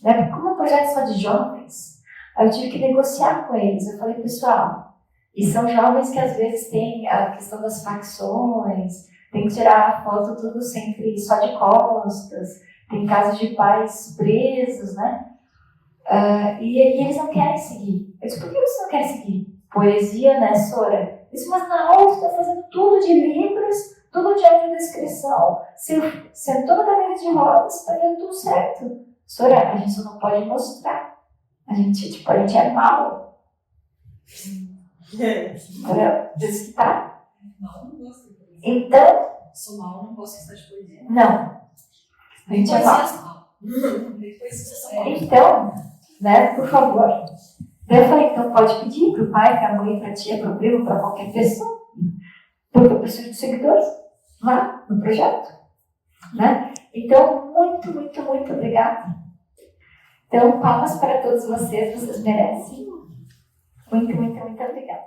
Speaker 1: Né? Porque como é um projeto só de jovens, eu tive que negociar com eles. Eu falei, pessoal, e são jovens que às vezes têm a questão das facções, tem que tirar a foto tudo sempre só de costas, tem casos de pais presos, né? E eles não querem seguir. Eu disse, por que vocês não querem seguir? Poesia, né, Sora? Eu disse, mas na aula você está fazendo tudo de livros, tudo de audiodescrição. Sentou na cadeira de rodas, está vendo tudo certo. Sora, a gente só não pode mostrar. A gente é mal. Entendeu? Diz que tá.
Speaker 6: Não gosto de poesia.
Speaker 1: Então.
Speaker 6: Sou mal, não gosto de estar de poesia.
Speaker 1: Não. A gente é mal. Então, né, por favor. Daí eu falei, então pode pedir pro pai, pra mãe, pra tia, pro primo, pra qualquer pessoa. Porque eu preciso de seguidores lá no projeto. Né? Então, muito, muito, muito obrigada. Então, palmas para todos vocês, vocês merecem. Muito, muito, muito obrigada.